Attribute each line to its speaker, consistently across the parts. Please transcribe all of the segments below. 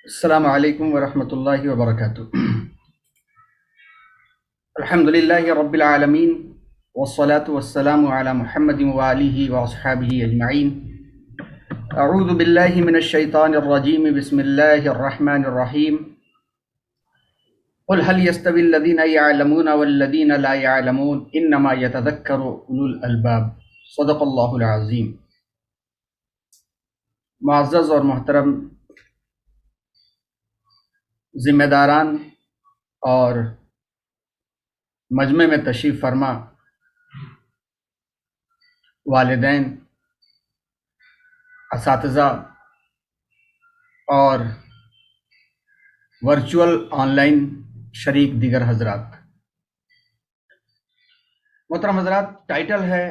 Speaker 1: السلام علیکم ورحمۃ اللہ وبرکاتہ۔ الحمد للہ رب العالمین والصلاة والسلام علی محمد وآلہ واصحابہ اجمعین۔ اعوذ باللہ من الشیطان الرجیم، بسم اللہ الرحمن الرحیم۔ قل هل يستوي الذین يعلمون والذین لا يعلمون انما يتذکر اولو الالباب۔ صدق اللہ العظیم۔ معزز اور محترم ذمہ داران اور مجمع میں تشریف فرما والدین، اساتذہ اور ورچوئل آن لائن شریک دیگر حضرات، محترم حضرات، ٹائٹل ہے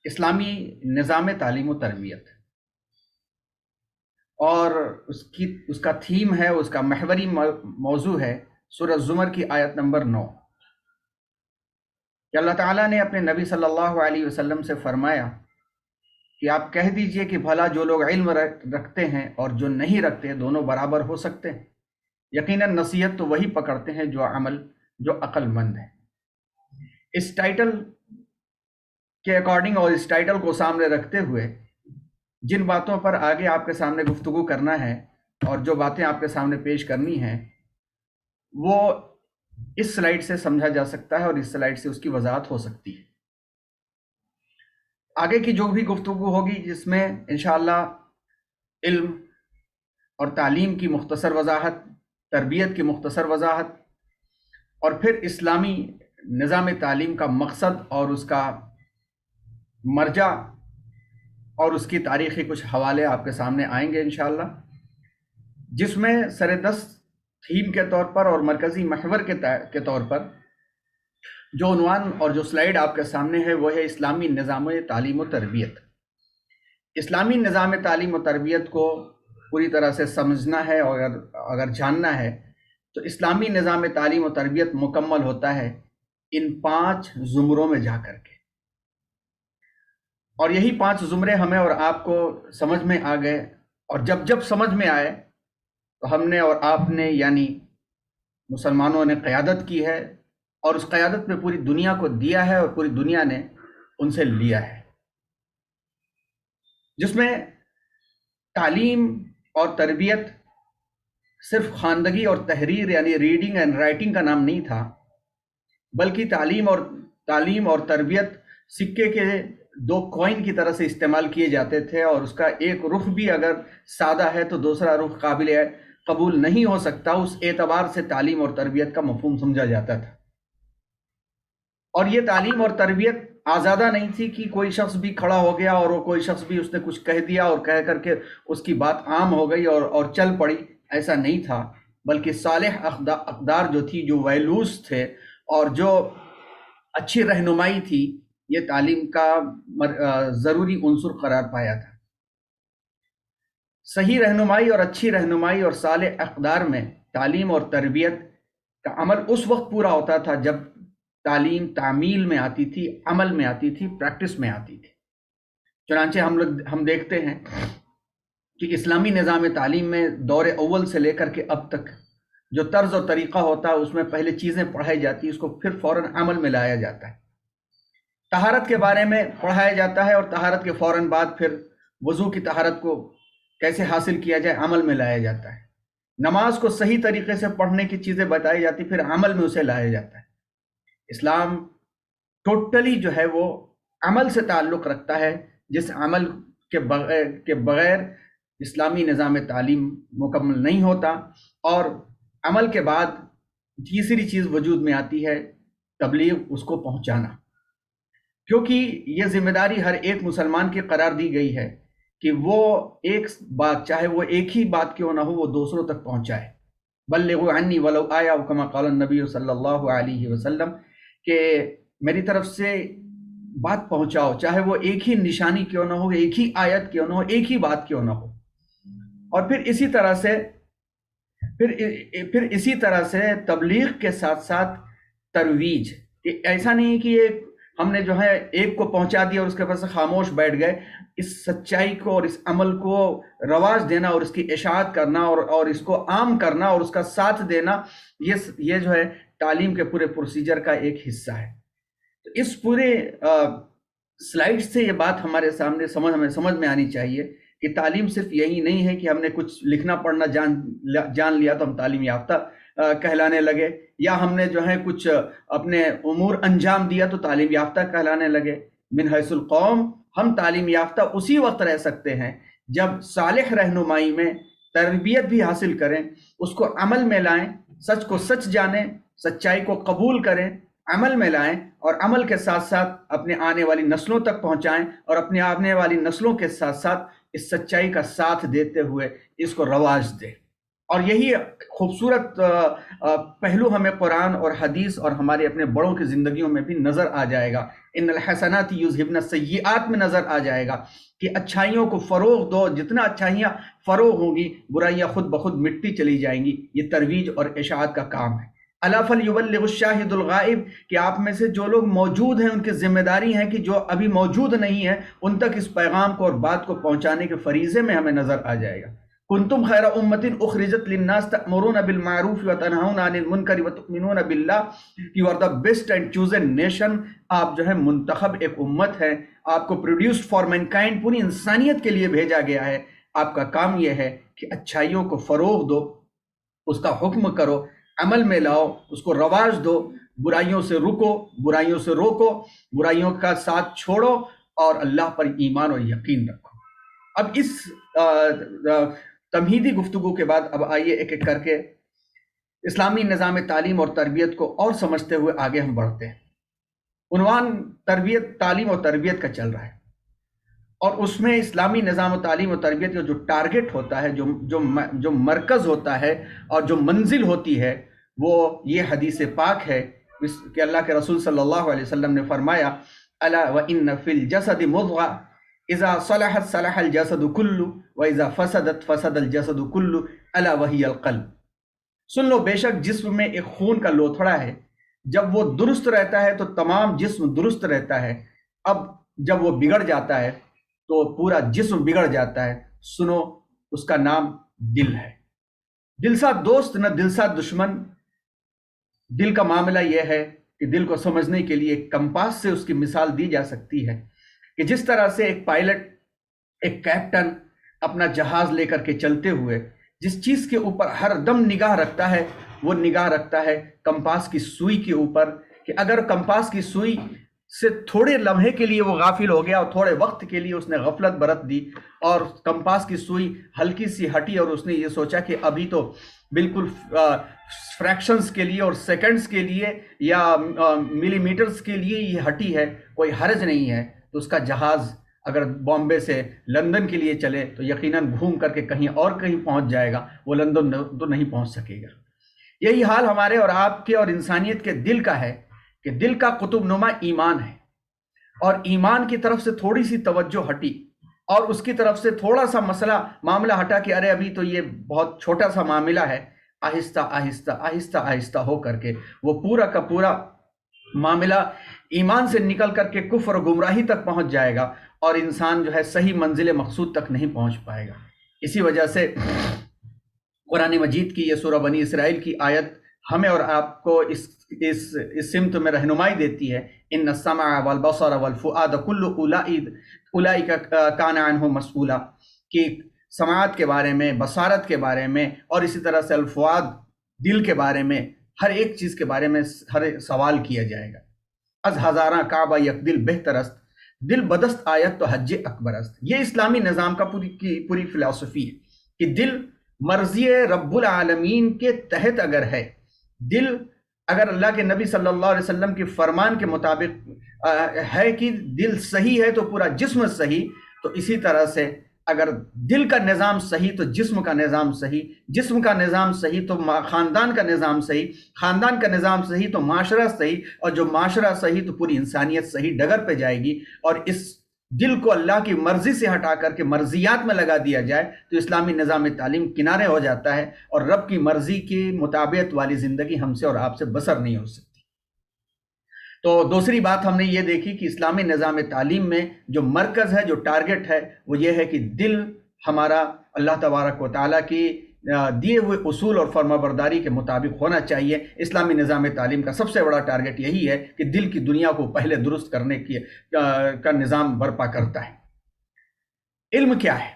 Speaker 1: اسلامی نظام تعلیم و تربیت، اور اس کا تھیم ہے، اس کا محوری موضوع ہے سورہ زمر کی آیت نمبر 9 کہ اللہ تعالیٰ نے اپنے نبی صلی اللہ علیہ وسلم سے فرمایا کہ آپ کہہ دیجئے کہ بھلا جو لوگ علم رکھتے ہیں اور جو نہیں رکھتے دونوں برابر ہو سکتے ہیں۔ یقیناً نصیحت تو وہی پکڑتے ہیں جو عقل مند ہے۔ اس ٹائٹل کے اکارڈنگ اور اس ٹائٹل کو سامنے رکھتے ہوئے جن باتوں پر آگے آپ کے سامنے گفتگو کرنا ہے اور جو باتیں آپ کے سامنے پیش کرنی ہیں وہ اس سلائیڈ سے سمجھا جا سکتا ہے اور اس سلائیڈ سے اس کی وضاحت ہو سکتی ہے۔ آگے کی جو بھی گفتگو ہوگی جس میں انشاءاللہ علم اور تعلیم کی مختصر وضاحت، تربیت کی مختصر وضاحت، اور پھر اسلامی نظام تعلیم کا مقصد اور اس کا مرجع اور اس کی تاریخی کچھ حوالے آپ کے سامنے آئیں گے انشاءاللہ، جس میں سردست تھیم کے طور پر اور مرکزی محور کے طور پر جو عنوان اور جو سلائیڈ آپ کے سامنے ہے وہ ہے اسلامی نظام تعلیم و تربیت۔ اسلامی نظام تعلیم و تربیت کو پوری طرح سے سمجھنا ہے اور اگر جاننا ہے تو اسلامی نظام تعلیم و تربیت مکمل ہوتا ہے ان 5 زمروں میں جا کر کے، اور یہی 5 زمرے ہمیں اور آپ کو سمجھ میں آ گئے، اور جب سمجھ میں آئے تو ہم نے اور آپ نے یعنی مسلمانوں نے قیادت کی ہے، اور اس قیادت میں پوری دنیا کو دیا ہے اور پوری دنیا نے ان سے لیا ہے، جس میں تعلیم اور تربیت صرف خواندگی اور تحریر یعنی ریڈنگ اینڈ رائٹنگ کا نام نہیں تھا، بلکہ تعلیم اور تربیت سکے کے 2 کوائن کی طرح سے استعمال کیے جاتے تھے، اور اس کا ایک رخ بھی اگر سادہ ہے تو دوسرا رخ قابل قبول نہیں ہو سکتا، اس اعتبار سے تعلیم اور تربیت کا مفہوم سمجھا جاتا تھا۔ اور یہ تعلیم اور تربیت آزادہ نہیں تھی کہ کوئی شخص بھی کھڑا ہو گیا اور وہ کوئی شخص بھی اس نے کچھ کہہ دیا اور کہہ کر کے اس کی بات عام ہو گئی اور چل پڑی، ایسا نہیں تھا، بلکہ صالح اقدار جو تھی، جو ویلوز تھے اور جو اچھی رہنمائی تھی، یہ تعلیم کا ضروری عنصر قرار پایا تھا۔ صحیح رہنمائی اور اچھی رہنمائی اور صالح اقدار میں تعلیم اور تربیت کا عمل اس وقت پورا ہوتا تھا جب تعلیم تعمیل میں آتی تھی، عمل میں آتی تھی، پریکٹس میں آتی تھی۔ چنانچہ ہم دیکھتے ہیں کہ اسلامی نظام تعلیم میں دور اول سے لے کر کے اب تک جو طرز اور طریقہ ہوتا ہے اس میں پہلے چیزیں پڑھائی جاتی ہیں، اس کو پھر فوراً عمل میں لایا جاتا ہے۔ طہارت کے بارے میں پڑھایا جاتا ہے اور طہارت کے فوراً بعد پھر وضو کی طہارت کو کیسے حاصل کیا جائے عمل میں لایا جاتا ہے۔ نماز کو صحیح طریقے سے پڑھنے کی چیزیں بتائی جاتی، پھر عمل میں اسے لایا جاتا ہے۔ اسلام ٹوٹلی جو ہے وہ عمل سے تعلق رکھتا ہے، جس عمل کے بغیر اسلامی نظام تعلیم مکمل نہیں ہوتا، اور عمل کے بعد تیسری چیز وجود میں آتی ہے تبلیغ، اس کو پہنچانا، کیونکہ یہ ذمہ داری ہر ایک مسلمان کی قرار دی گئی ہے کہ وہ ایک بات، چاہے وہ ایک ہی بات کیوں نہ ہو، وہ دوسروں تک پہنچائے۔ بلغوا عنی ولو آیا، کما قال النبی صلی اللہ علیہ وسلم، کہ میری طرف سے بات پہنچاؤ، چاہے وہ ایک ہی نشانی کیوں نہ ہو، ایک ہی آیت کیوں نہ ہو، ایک ہی بات کیوں نہ ہو۔ اور پھر اسی طرح سے تبلیغ کے ساتھ ساتھ ترویج، کہ ایسا نہیں کہ ہم نے جو ہے ایک کو پہنچا دیا اور اس کے بعد سے خاموش بیٹھ گئے. اس سچائی کو اور اس عمل کو رواج دینا اور اس کی اشاعت کرنا اور اس کو عام کرنا اور اس کا ساتھ دینا، یہ جو ہے تعلیم کے پورے پروسیجر کا ایک حصہ ہے. تو اس پورے سلائیڈ سے یہ بات ہمارے سامنے ہمیں سمجھ میں آنی چاہیے کہ تعلیم صرف یہی نہیں ہے کہ ہم نے کچھ لکھنا پڑھنا جان لیا تو ہم تعلیم یافتہ کہلانے لگے، یا ہم نے جو ہے کچھ اپنے امور انجام دیا تو تعلیم یافتہ کہلانے لگے. من حیث القوم ہم تعلیم یافتہ اسی وقت رہ سکتے ہیں جب صالح رہنمائی میں تربیت بھی حاصل کریں، اس کو عمل میں لائیں، سچ کو سچ جانیں، سچائی کو قبول کریں، عمل میں لائیں، اور عمل کے ساتھ ساتھ اپنے آنے والی نسلوں تک پہنچائیں، اور اپنے آنے والی نسلوں کے ساتھ ساتھ اس سچائی کا ساتھ دیتے ہوئے اس کو رواج دیں. اور یہی خوبصورت پہلو ہمیں قرآن اور حدیث اور ہمارے اپنے بڑوں کی زندگیوں میں بھی نظر آ جائے گا. ان الحسنات یذہبن السیئات میں نظر آ جائے گا کہ اچھائیوں کو فروغ دو، جتنا اچھائیاں فروغ ہوں گی برائیاں خود بخود مٹتی چلی جائیں گی. یہ ترویج اور اشاعت کا کام ہے. الا فلیبلغ الشاہد الغائب، کہ آپ میں سے جو لوگ موجود ہیں ان کی ذمہ داری ہے کہ جو ابھی موجود نہیں ہیں ان تک اس پیغام کو اور بات کو پہنچانے کے فریضے میں ہمیں نظر آ جائے گا. کنتم خیر امت اخرجت للناس تأمرون بالمعروف وتنہون عن المنکر وتؤمنون باللہ. You are the best and chosen nation. آپ جو ہے منتخب ایک امت ہے، آپ کو پروڈیوسڈ فار مینکائنڈ، پوری انسانیت کے لیے بھیجا گیا ہے. آپ کا کام یہ ہے کہ اچھائیوں کو فروغ دو، اس کا حکم کرو، عمل میں لاؤ، اس کو رواج دو، برائیوں سے رکو، برائیوں سے روکو، برائیوں کا ساتھ چھوڑو، اور اللہ پر ایمان اور یقین رکھو. اب اس تمہیدی گفتگو کے بعد اب آئیے ایک ایک کر کے اسلامی نظام تعلیم اور تربیت کو اور سمجھتے ہوئے آگے ہم بڑھتے ہیں. عنوان تربیت، تعلیم اور تربیت کا چل رہا ہے، اور اس میں اسلامی نظام و تعلیم و تربیت کا جو ٹارگٹ ہوتا ہے، جو مرکز ہوتا ہے اور جو منزل ہوتی ہے، وہ یہ حدیث پاک ہے کہ اللہ کے رسول صلی اللہ علیہ وسلم نے فرمایا الا وان فی الجسد مضغہ اذا صلحت صلح الجسد کلہ واذا فسدت فسد الجسد کلہ الا وہی القلب. سن لو، بے شک جسم میں ایک خون کا لوتھڑا ہے، جب وہ درست رہتا ہے تو تمام جسم درست رہتا ہے. اب جب وہ بگڑ جاتا ہے تو پورا جسم بگڑ جاتا ہے. سنو، اس کا نام دل ہے. دل ساتھ دوست نہ دل ساتھ دشمن. دل کا معاملہ یہ ہے کہ دل کو سمجھنے کے لیے ایک کمپاس سے اس کی مثال دی جا سکتی ہے کہ جس طرح سے ایک پائلٹ، ایک کیپٹن اپنا جہاز لے کر کے چلتے ہوئے جس چیز کے اوپر ہر دم نگاہ رکھتا ہے، وہ نگاہ رکھتا ہے کمپاس کی سوئی کے اوپر، کہ اگر کمپاس کی سوئی سے تھوڑے لمحے کے لیے وہ غافل ہو گیا اور تھوڑے وقت کے لیے اس نے غفلت برت دی اور کمپاس کی سوئی ہلکی سی ہٹی اور اس نے یہ سوچا کہ ابھی تو بالکل فریکشنز کے لیے اور سیکنڈز کے لیے یا ملی میٹرز کے لیے یہ ہٹی ہے، کوئی حرج نہیں ہے، تو اس کا جہاز اگر بامبے سے لندن کے لیے چلے تو یقیناً گھوم کر کے کہیں پہنچ جائے گا، وہ لندن تو نہیں پہنچ سکے گا. یہی حال ہمارے اور آپ کے اور انسانیت کے دل کا ہے کہ دل کا قطب نما ایمان ہے، اور ایمان کی طرف سے تھوڑی سی توجہ ہٹی اور اس کی طرف سے تھوڑا سا معاملہ ہٹا کہ ارے ابھی تو یہ بہت چھوٹا سا معاملہ ہے. آہستہ آہستہ آہستہ آہستہ ہو کر کے وہ پورا کا پورا معاملہ ایمان سے نکل کر کے کفر و گمراہی تک پہنچ جائے گا، اور انسان جو ہے صحیح منزل مقصود تک نہیں پہنچ پائے گا. اسی وجہ سے قرآن مجید کی یہ سورہ بنی اسرائیل کی آیت ہمیں اور آپ کو اس سمت میں رہنمائی دیتی ہے. ان السمع والبصر والفؤاد کل اولئک کان عنہ مسئولا، کہ سماعت کے بارے میں، بصارت کے بارے میں، اور اسی طرح سے الفؤاد دل کے بارے میں، ہر ایک چیز کے بارے میں ہر سوال کیا جائے گا. از ہزاراں کعبہ یک دل بہتر است، دل بدست آیت تو حج اکبر است. یہ اسلامی نظام کا پوری فلسفی ہے کہ دل مرضی رب العالمین کے تحت اگر ہے، دل اگر اللہ کے نبی صلی اللہ علیہ وسلم کے فرمان کے مطابق ہے کہ دل صحیح ہے تو پورا جسم صحیح، تو اسی طرح سے اگر دل کا نظام صحیح تو جسم کا نظام صحیح، جسم کا نظام صحیح تو خاندان کا نظام صحیح، خاندان کا نظام صحیح تو معاشرہ صحیح، اور جو معاشرہ صحیح تو پوری انسانیت صحیح ڈگر پہ جائے گی. اور اس دل کو اللہ کی مرضی سے ہٹا کر کے مرضیات میں لگا دیا جائے تو اسلامی نظام تعلیم کنارے ہو جاتا ہے، اور رب کی مرضی کی مطابقت والی زندگی ہم سے اور آپ سے بسر نہیں ہو سکتی. تو دوسری بات ہم نے یہ دیکھی کہ اسلامی نظام تعلیم میں جو مرکز ہے، جو ٹارگٹ ہے، وہ یہ ہے کہ دل ہمارا اللہ تبارک و تعالیٰ کی دیے ہوئے اصول اور فرما برداری کے مطابق ہونا چاہیے۔ اسلامی نظام تعلیم کا سب سے بڑا ٹارگٹ یہی ہے کہ دل کی دنیا کو پہلے درست کرنے کا نظام برپا کرتا ہے۔ علم کیا ہے؟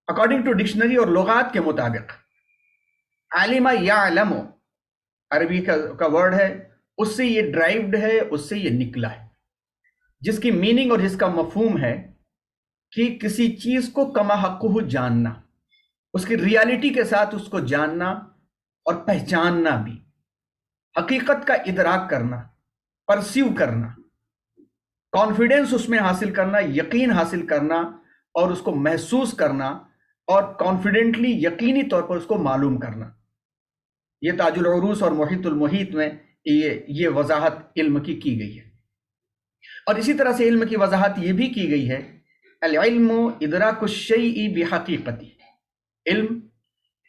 Speaker 1: اکارڈنگ ٹو ڈکشنری اور لغات کے مطابق علم یعلم عربی کا ورڈ ہے، اس سے یہ ڈرائیوڈ ہے، اس سے یہ نکلا ہے، جس کی میننگ اور جس کا مفہوم ہے کہ کسی چیز کو کما حقہ جاننا، اس کی ریالٹی کے ساتھ اس کو جاننا اور پہچاننا بھی، حقیقت کا ادراک کرنا، پرسیو کرنا، کانفیڈنس اس میں حاصل کرنا، یقین حاصل کرنا اور اس کو محسوس کرنا اور کانفیڈنٹلی یقینی طور پر اس کو معلوم کرنا۔ یہ تاج العروس اور محیط المحیط میں یہ وضاحت علم کی گئی ہے۔ اور اسی طرح سے علم کی وضاحت یہ بھی کی گئی ہے، العلم ادراک الشیء بحقیقتی، علم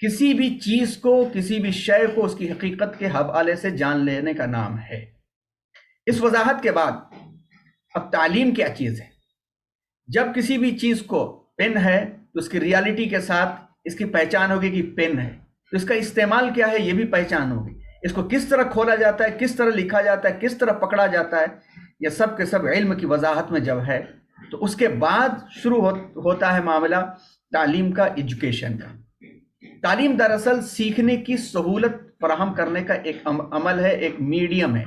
Speaker 1: کسی بھی چیز کو، کسی بھی شے کو اس کی حقیقت کے حوالے سے جان لینے کا نام ہے۔ اس وضاحت کے بعد اب تعلیم کیا چیز ہے؟ جب کسی بھی چیز کو، پین ہے تو اس کی ریالٹی کے ساتھ اس کی پہچان ہوگی کہ پین ہے، تو اس کا استعمال کیا ہے یہ بھی پہچان ہوگی، اس کو کس طرح کھولا جاتا ہے، کس طرح لکھا جاتا ہے، کس طرح پکڑا جاتا ہے، یہ سب کے سب علم کی وضاحت میں جب ہے تو اس کے بعد شروع ہوتا ہے معاملہ تعلیم کا، ایجوکیشن کا۔ تعلیم دراصل سیکھنے کی سہولت فراہم کرنے کا ایک عمل ہے، ایک میڈیم ہے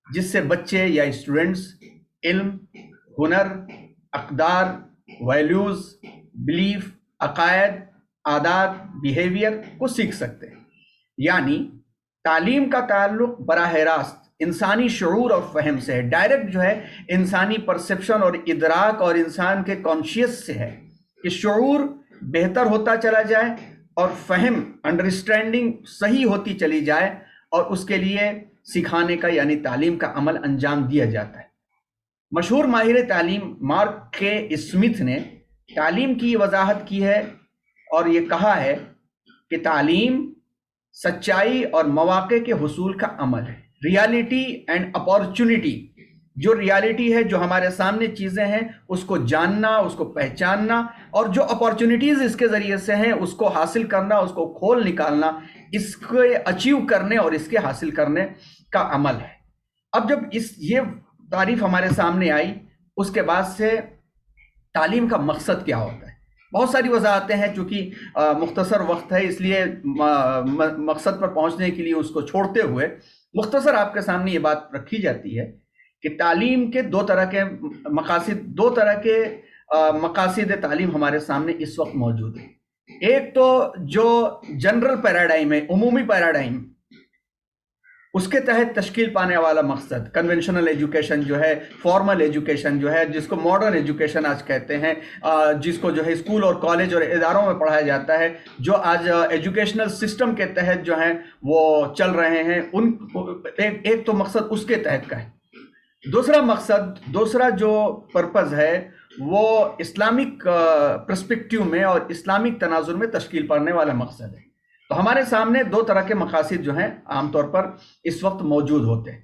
Speaker 1: جس سے بچے یا اسٹوڈنٹس علم، ہنر، اقدار، ویلیوز، بلیف، عقائد، عادات، بیہیویئر کو سیکھ سکتے ہیں۔ یعنی تعلیم کا تعلق براہ راست انسانی شعور اور فہم سے ہے، ڈائریکٹ جو ہے انسانی پرسپشن اور ادراک اور انسان کے کانشیس سے ہے کہ شعور بہتر ہوتا چلا جائے اور فہم، انڈرسٹینڈنگ صحیح ہوتی چلی جائے، اور اس کے لیے سکھانے کا یعنی تعلیم کا عمل انجام دیا جاتا ہے۔ مشہور ماہر تعلیم مارک کے اسمتھ نے تعلیم کی وضاحت کی ہے اور یہ کہا ہے کہ تعلیم سچائی اور مواقع کے حصول کا عمل ہے، ریالٹی اینڈ اپارچونٹی۔ جو ریالٹی ہے، جو ہمارے سامنے چیزیں ہیں، اس کو جاننا، اس کو پہچاننا، اور جو اپارچونٹیز اس کے ذریعے سے ہیں اس کو حاصل کرنا، اس کو کھول نکالنا، اس کو اچیو کرنے اور اس کے حاصل کرنے کا عمل ہے۔ اب جب یہ تعریف ہمارے سامنے آئی، اس کے بعد سے تعلیم کا مقصد کیا ہوتا ہے؟ بہت ساری وضاحتیں ہیں، چونکہ مختصر وقت ہے اس لیے مقصد پر پہنچنے کے لیے اس کو چھوڑتے ہوئے مختصر آپ کے سامنے یہ بات رکھی جاتی ہے کہ تعلیم کے دو طرح کے مقاصد تعلیم ہمارے سامنے اس وقت موجود ہیں۔ ایک تو جو جنرل پیراڈائم ہے، عمومی پیراڈائم، اس کے تحت تشکیل پانے والا مقصد کنونشنل ایجوکیشن جو ہے، فارمل ایجوکیشن جو ہے، جس کو ماڈرن ایجوکیشن آج کہتے ہیں، جس کو جو ہے اسکول اور کالج اور اداروں میں پڑھایا جاتا ہے، جو آج ایجوکیشنل سسٹم کے تحت جو ہیں وہ چل رہے ہیں، ایک تو مقصد اس کے تحت کا ہے۔ دوسرا جو پرپز ہے وہ اسلامک پرسپیکٹیو میں اور اسلامک تناظر میں تشکیل پانے والا مقصد ہے۔ تو ہمارے سامنے دو طرح کے مقاصد جو ہیں عام طور پر اس وقت موجود ہوتے ہیں۔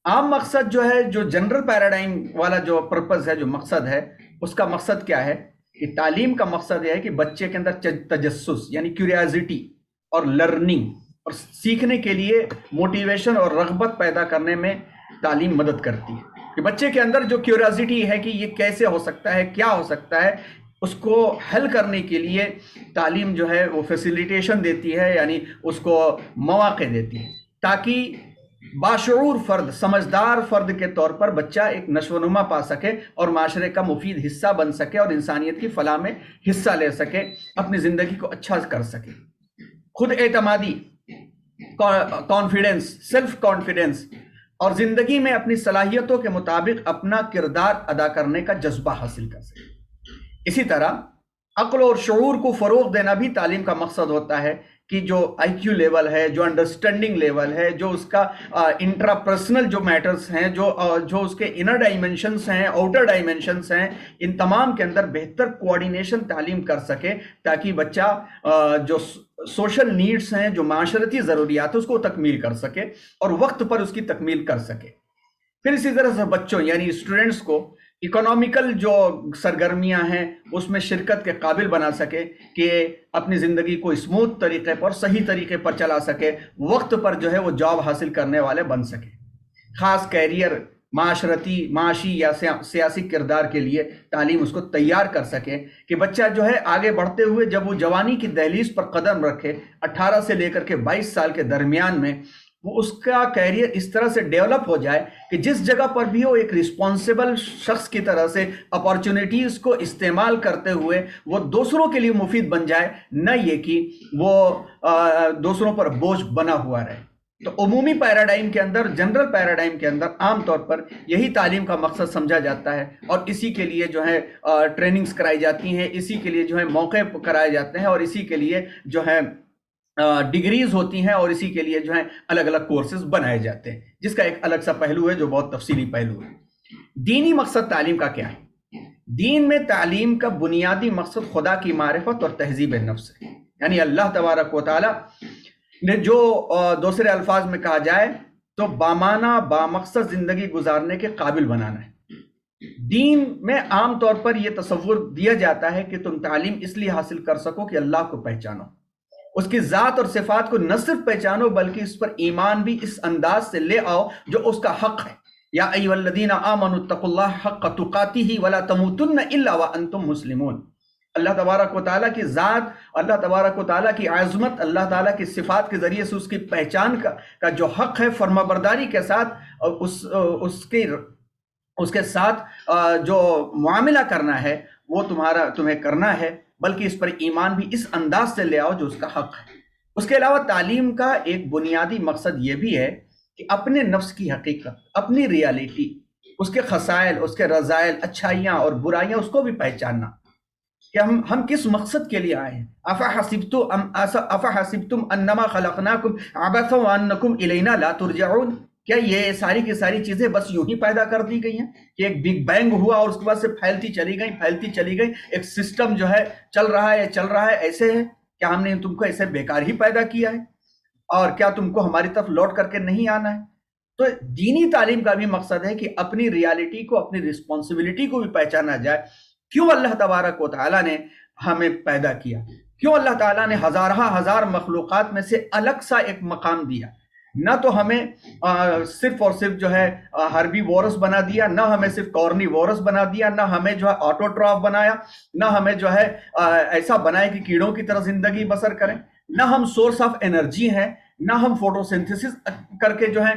Speaker 1: عام مقصد جو ہے، جو جنرل پیراڈائم والا جو پرپز ہے، جو مقصد ہے، اس کا مقصد کیا ہے کہ تعلیم کا مقصد یہ ہے کہ بچے کے اندر تجسس یعنی کیوریازٹی اور لرننگ اور سیکھنے کے لیے موٹیویشن اور رغبت پیدا کرنے میں تعلیم مدد کرتی ہے، کہ بچے کے اندر جو کیوریازٹی ہے کہ یہ کیسے ہو سکتا ہے، کیا ہو سکتا ہے، اس کو حل کرنے کے لیے تعلیم جو ہے وہ فیسیلیٹیشن دیتی ہے، یعنی اس کو مواقع دیتی ہے، تاکہ باشعور فرد، سمجھدار فرد کے طور پر بچہ ایک نشو و نما پا سکے اور معاشرے کا مفید حصہ بن سکے اور انسانیت کی فلاح میں حصہ لے سکے، اپنی زندگی کو اچھا کر سکے۔ خود اعتمادی، کانفیڈنس، سیلف کانفیڈنس اور زندگی میں اپنی صلاحیتوں کے مطابق اپنا کردار ادا کرنے کا جذبہ حاصل کر سکے۔ اسی طرح عقل اور شعور کو فروغ دینا بھی تعلیم کا مقصد ہوتا ہے، کہ جو آئی کیو لیول ہے، جو انڈرسٹینڈنگ لیول ہے، جو اس کا انٹرا پرسنل جو میٹرز ہیں، جو اس کے انر ڈائمنشنز ہیں، آؤٹر ڈائمنشنز ہیں، ان تمام کے اندر بہتر کوآرڈینیشن تعلیم کر سکے، تاکہ بچہ جو سوشل نیڈز ہیں، جو معاشرتی ضروریات ہیں، اس کو تکمیل کر سکے اور وقت پر اس کی تکمیل کر سکے۔ پھر اسی طرح سے بچوں یعنی اسٹوڈنٹس کو اکنامیکل جو سرگرمیاں ہیں اس میں شرکت کے قابل بنا سکے کہ اپنی زندگی کو اسموتھ طریقے پر، صحیح طریقے پر چلا سکے، وقت پر جو ہے وہ جاب حاصل کرنے والے بن سکے۔ خاص کیریئر، معاشی یا سیاسی کردار کے لیے تعلیم اس کو تیار کر سکے کہ بچہ جو ہے آگے بڑھتے ہوئے جب وہ جوانی کی دہلیز پر قدم رکھے 18 سے لے کر کے 22 سال کے درمیان میں، وہ اس کا کیریئر اس طرح سے ڈیولپ ہو جائے کہ جس جگہ پر بھی وہ ایک رسپانسیبل شخص کی طرح سے اپارچونیٹیز کو استعمال کرتے ہوئے وہ دوسروں کے لیے مفید بن جائے، نہ یہ کہ وہ دوسروں پر بوجھ بنا ہوا رہے۔ تو عمومی پیراڈائم کے اندر، جنرل پیراڈائم کے اندر عام طور پر یہی تعلیم کا مقصد سمجھا جاتا ہے، اور اسی کے لیے جو ہے ٹریننگز کرائی جاتی ہیں، اسی کے لیے جو ہے موقع کرائے جاتے ہیں، اور اسی کے لیے جو ہے ڈگریز ہوتی ہیں، اور اسی کے لیے جو ہے الگ الگ کورسز بنائے جاتے ہیں، جس کا ایک الگ سا پہلو ہے جو بہت تفصیلی پہلو ہے۔ دینی مقصد تعلیم کا کیا ہے؟ دین میں تعلیم کا بنیادی مقصد خدا کی معرفت اور تہذیب نفس ہے، یعنی اللہ تبارک و تعالی نے جو دوسرے الفاظ میں کہا جائے تو بامانہ بامقصد زندگی گزارنے کے قابل بنانا ہے۔ دین میں عام طور پر یہ تصور دیا جاتا ہے کہ تم تعلیم اس لیے حاصل کر سکو کہ اللہ کو پہچانو، اس کی ذات اور صفات کو نہ صرف پہچانو بلکہ اس پر ایمان بھی اس انداز سے لے آؤ جو اس کا حق ہے۔ یا ایھا الذین آمنوا اتقوا اللہ حق تقاتہ ولا تموتن الا وانتم مسلمون۔ اللہ تبارک و تعالیٰ کی ذات، اللہ تبارک و تعالیٰ کی عظمت، اللہ تعالیٰ کی صفات کے ذریعے سے اس کی پہچان کا جو حق ہے، فرما برداری کے ساتھ اس کے ساتھ جو معاملہ کرنا ہے وہ تمہیں کرنا ہے، بلکہ اس پر ایمان بھی اس انداز سے لے آؤ جو اس کا حق ہے۔ اس کے علاوہ تعلیم کا ایک بنیادی مقصد یہ بھی ہے کہ اپنے نفس کی حقیقت، اپنی ریالٹی، اس کے خصائل، اس کے رذائل، اچھائیاں اور برائیاں، اس کو بھی پہچاننا کہ ہم کس مقصد کے لیے آئے ہیں۔ افحسبتم انما خلقناکم عبثا وانکم الینا لا ترجعون۔ کیا یہ ساری کی ساری چیزیں بس یوں ہی پیدا کر دی گئی ہیں کہ ایک بگ بینگ ہوا اور اس کے بعد سے پھیلتی چلی گئی، ایک سسٹم جو ہے چل رہا ہے ایسے ہے؟ کیا ہم نے تم کو ایسے بیکار ہی پیدا کیا ہے؟ اور کیا تم کو ہماری طرف لوٹ کر کے نہیں آنا ہے؟ تو دینی تعلیم کا بھی مقصد ہے کہ اپنی ریالٹی کو، اپنی رسپانسبلٹی کو بھی پہچانا جائے۔ کیوں اللہ تبارک و تعالیٰ نے ہمیں پیدا کیا؟ کیوں اللہ تعالیٰ نے ہزار مخلوقات میں سے الگ سا ایک مقام دیا؟ نہ تو ہمیں صرف اور صرف جو ہے ہربی وورس بنا دیا، نہ ہمیں صرف کارنی وورس بنا دیا، نہ ہمیں جو ہے آٹوٹراف بنایا، نہ ہمیں جو ہے ایسا بنایا کہ کیڑوں کی طرح زندگی بسر کریں، نہ ہم سورس آف انرجی ہیں، نہ ہم فوٹو سنتھسس کر کے جو ہے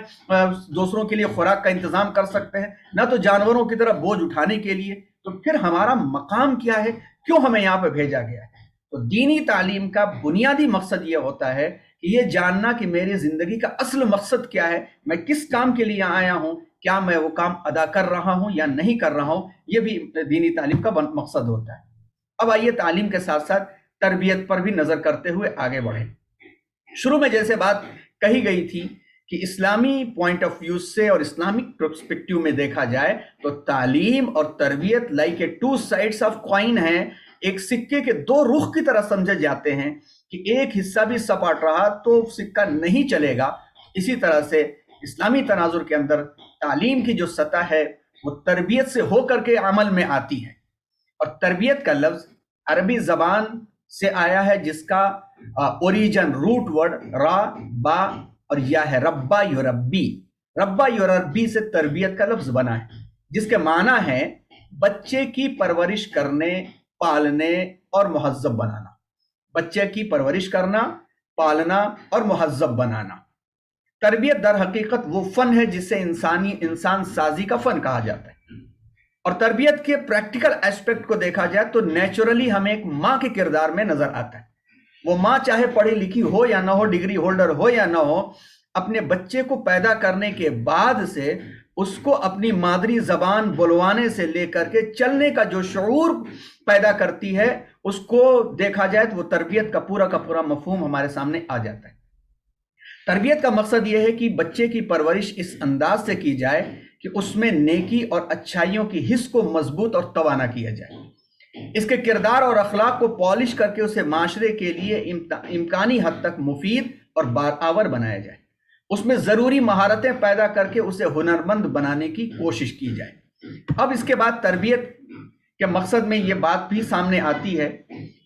Speaker 1: دوسروں کے لیے خوراک کا انتظام کر سکتے ہیں، نہ تو جانوروں کی طرح بوجھ اٹھانے کے لیے۔ تو پھر ہمارا مقام کیا ہے؟ کیوں ہمیں یہاں پہ بھیجا گیا ہے؟ تو دینی تعلیم کا بنیادی مقصد یہ ہوتا ہے کہ یہ جاننا کہ میری زندگی کا اصل مقصد کیا ہے، میں کس کام کے لیے آیا ہوں، کیا میں وہ کام ادا کر رہا ہوں یا نہیں کر رہا ہوں، یہ بھی دینی تعلیم کا مقصد ہوتا ہے۔ اب آئیے تعلیم کے ساتھ ساتھ تربیت پر بھی نظر کرتے ہوئے آگے بڑھیں۔ شروع میں جیسے بات کہی گئی تھی کہ اسلامی پوائنٹ آف ویو سے اور اسلامک پرسپیکٹیو میں دیکھا جائے تو تعلیم اور تربیت like a two sides of coin ہیں، ایک سکے کے دو رخ کی طرح سمجھے جاتے ہیں کہ ایک حصہ بھی سپاٹ رہا تو سکہ نہیں چلے گا۔ اسی طرح سے اسلامی تناظر کے اندر تعلیم کی جو سطح ہے وہ تربیت سے ہو کر کے عمل میں آتی ہے، اور تربیت کا لفظ عربی زبان سے آیا ہے جس کا اوریجن، روٹ ورڈ را، با اور یا ہے، ربا یوربی سے تربیت کا لفظ بنا ہے، جس کے معنی ہے بچے کی پرورش کرنے، پالنے اور مہذب بنانا۔ بچے کی پرورش کرنا، پالنا اور مہذب بنانا۔ تربیت در حقیقت وہ فن ہے جسے انسان سازی کا فن کہا جاتا ہے، اور تربیت کے پریکٹیکل ایسپیکٹ کو دیکھا جائے تو نیچرلی ہمیں ایک ماں کے کردار میں نظر آتا ہے۔ وہ ماں چاہے پڑھی لکھی ہو یا نہ ہو، ڈگری ہولڈر ہو یا نہ ہو، اپنے بچے کو پیدا کرنے کے بعد سے اس کو اپنی مادری زبان بلوانے سے لے کر کے چلنے کا جو شعور پیدا کرتی ہے، اس کو دیکھا جائے تو وہ تربیت کا پورا مفہوم ہمارے سامنے آ جاتا ہے۔ تربیت کا مقصد یہ ہے کہ بچے کی پرورش اس انداز سے کی جائے کہ اس میں نیکی اور اچھائیوں کی حس کو مضبوط اور توانا کیا جائے۔ اس کے کردار اور اخلاق کو پالش کر کے اسے معاشرے کے لیے امکانی حد تک مفید اور بارآور بنایا جائے، اس میں ضروری مہارتیں پیدا کر کے اسے ہنرمند بنانے کی کوشش کی جائے۔ اب اس کے بعد تربیت کے مقصد میں یہ بات بھی سامنے آتی ہے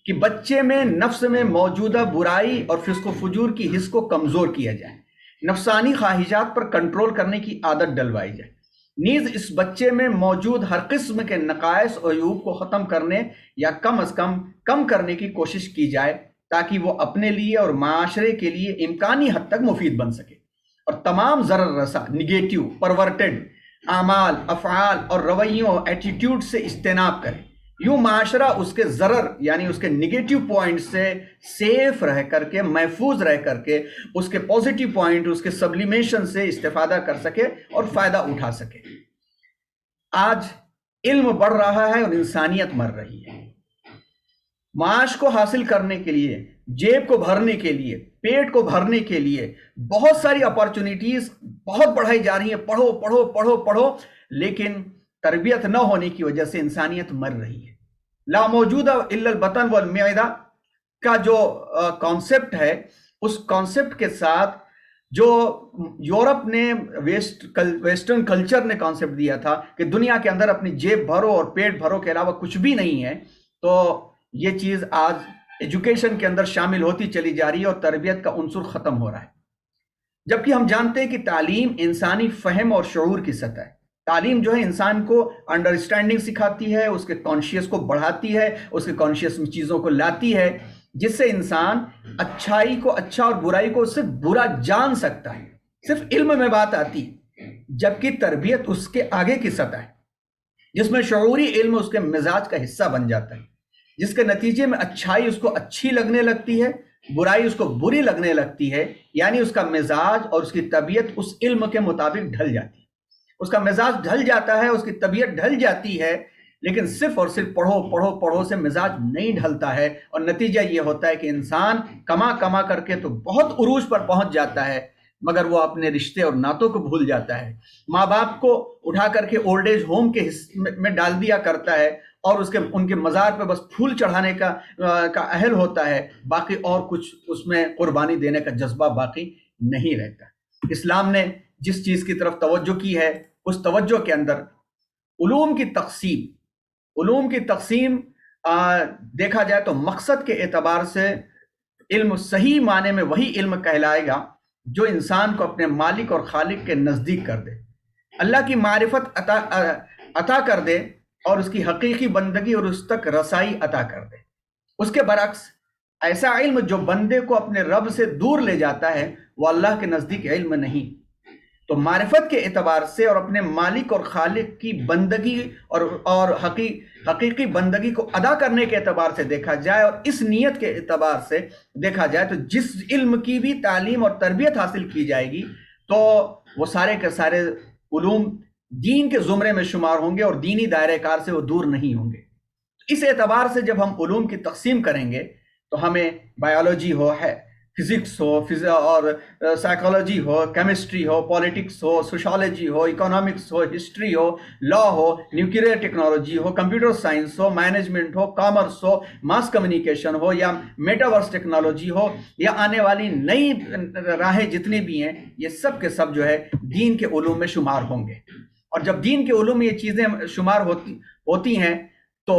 Speaker 1: کہ بچے میں نفس میں موجودہ برائی اور فسق و فجور کی حس کو کمزور کیا جائے، نفسانی خواہشات پر کنٹرول کرنے کی عادت ڈلوائی جائے، نیز اس بچے میں موجود ہر قسم کے نقائص اور عیوب کو ختم کرنے یا کم از کم کرنے کی کوشش کی جائے تاکہ وہ اپنے لیے اور معاشرے کے لیے امکانی حد تک مفید بن سکے، اور تمام ضرر رسا نگیٹو پرورٹڈ اعمال، افعال اور رویوں ایٹیٹیوڈ سے اجتناب کرے، یوں معاشرہ اس کے ضرر یعنی اس کے نگیٹو پوائنٹ سے سیف رہ کر کے، محفوظ رہ کر کے، اس کے پازیٹیو پوائنٹ، اس کے سبلیمیشن سے استفادہ کر سکے اور فائدہ اٹھا سکے۔ آج علم بڑھ رہا ہے اور انسانیت مر رہی ہے۔ معاش کو حاصل کرنے کے لیے، جیب کو بھرنے کے لیے، پیٹ کو بھرنے کے لیے بہت ساری اپارچونیٹیز بہت بڑھائی جا رہی ہیں، پڑھو پڑھو پڑھو پڑھو، لیکن تربیت نہ ہونے کی وجہ سے انسانیت مر رہی ہے۔ لا موجود الا البطن والمعدہ کا جو کانسیپٹ ہے، اس کانسیپٹ کے ساتھ جو یورپ نے ویسٹرن کلچر نے کانسیپٹ دیا تھا کہ دنیا کے اندر اپنی جیب بھرو اور پیٹ بھرو کے علاوہ کچھ بھی نہیں ہے، تو یہ چیز آج ایجوکیشن کے اندر شامل ہوتی چلی جا رہی ہے اور تربیت کا عنصر ختم ہو رہا ہے۔ جبکہ ہم جانتے ہیں کہ تعلیم انسانی فہم اور شعور کی سطح ہے۔ تعلیم جو ہے انسان کو انڈرسٹینڈنگ سکھاتی ہے، اس کے کانشیس کو بڑھاتی ہے، اس کے کانشیس میں چیزوں کو لاتی ہے، جس سے انسان اچھائی کو اچھا اور برائی کو صرف برا جان سکتا ہے۔ صرف علم میں بات آتی ہے، جبکہ تربیت اس کے آگے کی سطح ہے، جس میں شعوری علم اس کے مزاج کا حصہ بن جاتا ہے، جس کے نتیجے میں اچھائی اس کو اچھی لگنے لگتی ہے، برائی اس کو بری لگنے لگتی ہے، یعنی اس کا مزاج اور اس کی طبیعت اس علم کے مطابق ڈھل جاتی ہے۔ اس کا مزاج ڈھل جاتا ہے، اس کی طبیعت ڈھل جاتی ہے، لیکن صرف اور صرف پڑھو پڑھو پڑھو سے مزاج نہیں ڈھلتا ہے، اور نتیجہ یہ ہوتا ہے کہ انسان کما کر کے تو بہت عروج پر پہنچ جاتا ہے، مگر وہ اپنے رشتے اور ناتوں کو بھول جاتا ہے، ماں باپ کو اٹھا کر کے اولڈ ایج ہوم کے میں ڈال دیا کرتا ہے، اور ان کے مزار پہ بس پھول چڑھانے کا اہل ہوتا ہے، باقی اور کچھ اس میں قربانی دینے کا جذبہ باقی نہیں رہتا۔ اسلام نے جس چیز کی طرف توجہ کی ہے، اس توجہ کے اندر علوم کی تقسیم دیکھا جائے تو مقصد کے اعتبار سے علم صحیح معنی میں وہی علم کہلائے گا جو انسان کو اپنے مالک اور خالق کے نزدیک کر دے، اللہ کی معرفت عطا کر دے، اور اس کی حقیقی بندگی اور اس تک رسائی عطا کر دے۔ اس کے برعکس ایسا علم جو بندے کو اپنے رب سے دور لے جاتا ہے، وہ اللہ کے نزدیک علم نہیں۔ تو معرفت کے اعتبار سے اور اپنے مالک اور خالق کی بندگی اور حقیقی بندگی کو ادا کرنے کے اعتبار سے دیکھا جائے، اور اس نیت کے اعتبار سے دیکھا جائے، تو جس علم کی بھی تعلیم اور تربیت حاصل کی جائے گی تو وہ سارے کے سارے علوم دین کے زمرے میں شمار ہوں گے اور دینی دائرہ کار سے وہ دور نہیں ہوں گے۔ اس اعتبار سے جب ہم علوم کی تقسیم کریں گے تو ہمیں بایولوجی ہو، فزکس ہو اور سائیکالوجی ہو، کیمسٹری ہو، پولیٹکس ہو، سوشالوجی ہو، اکنامکس ہو، ہسٹری ہو، لا ہو، نیوکلیئر ٹیکنالوجی ہو، کمپیوٹر سائنس ہو، مینجمنٹ ہو، کامرس ہو، ماس کمیونیکیشن ہو، یا میٹاورس ٹیکنالوجی ہو، یا آنے والی نئی راہیں جتنی بھی ہیں، یہ سب کے سب جو ہے دین کے علوم میں شمار ہوں گے۔ اور جب دین کے علوم میں یہ چیزیں شمار ہوتی ہیں تو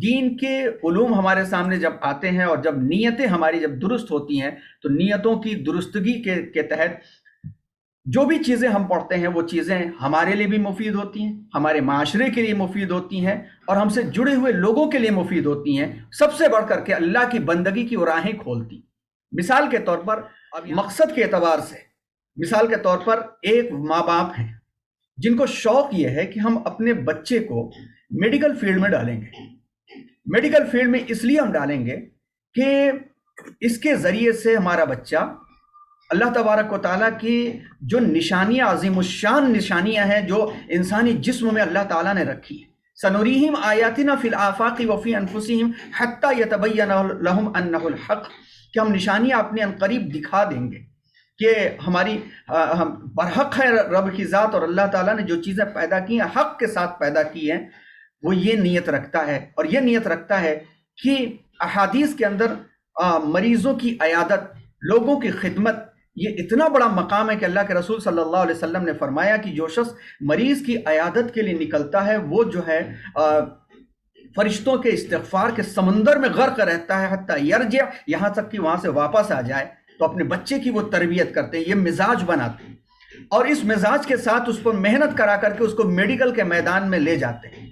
Speaker 1: دین کے علوم ہمارے سامنے جب آتے ہیں، اور جب نیتیں ہماری جب درست ہوتی ہیں، تو نیتوں کی درستگی کے تحت جو بھی چیزیں ہم پڑھتے ہیں وہ چیزیں ہمارے لیے بھی مفید ہوتی ہیں، ہمارے معاشرے کے لیے مفید ہوتی ہیں، اور ہم سے جڑے ہوئے لوگوں کے لیے مفید ہوتی ہیں، سب سے بڑھ کر کے اللہ کی بندگی کی راہیں کھولتی۔ مثال کے طور پر مقصد کے اعتبار سے، مثال کے طور پر ایک ماں باپ ہیں جن کو شوق یہ ہے کہ ہم اپنے بچے کو میڈیکل فیلڈ میں ڈالیں گے۔ میڈیکل فیلڈ میں اس لیے ہم ڈالیں گے کہ اس کے ذریعے سے ہمارا بچہ اللہ تبارک و تعالیٰ کی جو نشانیاں، عظیم الشان نشانیاں ہیں جو انسانی جسم میں اللہ تعالیٰ نے رکھی ہیں، سنوریہم آیاتنا فی الآفاق وفی انفسہم حتی یتبین لہم انہ الحق، کہ ہم نشانیاں اپنے عنقریب دکھا دیں گے کہ ہماری برحق ہے رب کی ذات، اور اللہ تعالیٰ نے جو چیزیں پیدا کی ہیں حق کے ساتھ پیدا کی ہیں، وہ یہ نیت رکھتا ہے، اور یہ نیت رکھتا ہے کہ احادیث کے اندر مریضوں کی عیادت، لوگوں کی خدمت، یہ اتنا بڑا مقام ہے کہ اللہ کے رسول صلی اللہ علیہ وسلم نے فرمایا کہ جو شخص مریض کی عیادت کے لیے نکلتا ہے وہ جو ہے فرشتوں کے استغفار کے سمندر میں غرق رہتا ہے حتی یرجع، یہاں تک کہ وہاں سے واپس آ جائے۔ تو اپنے بچے کی وہ تربیت کرتے ہیں، یہ مزاج بناتے ہیں، اور اس مزاج کے ساتھ اس پر محنت کرا کر کے اس کو میڈیکل کے میدان میں لے جاتے ہیں۔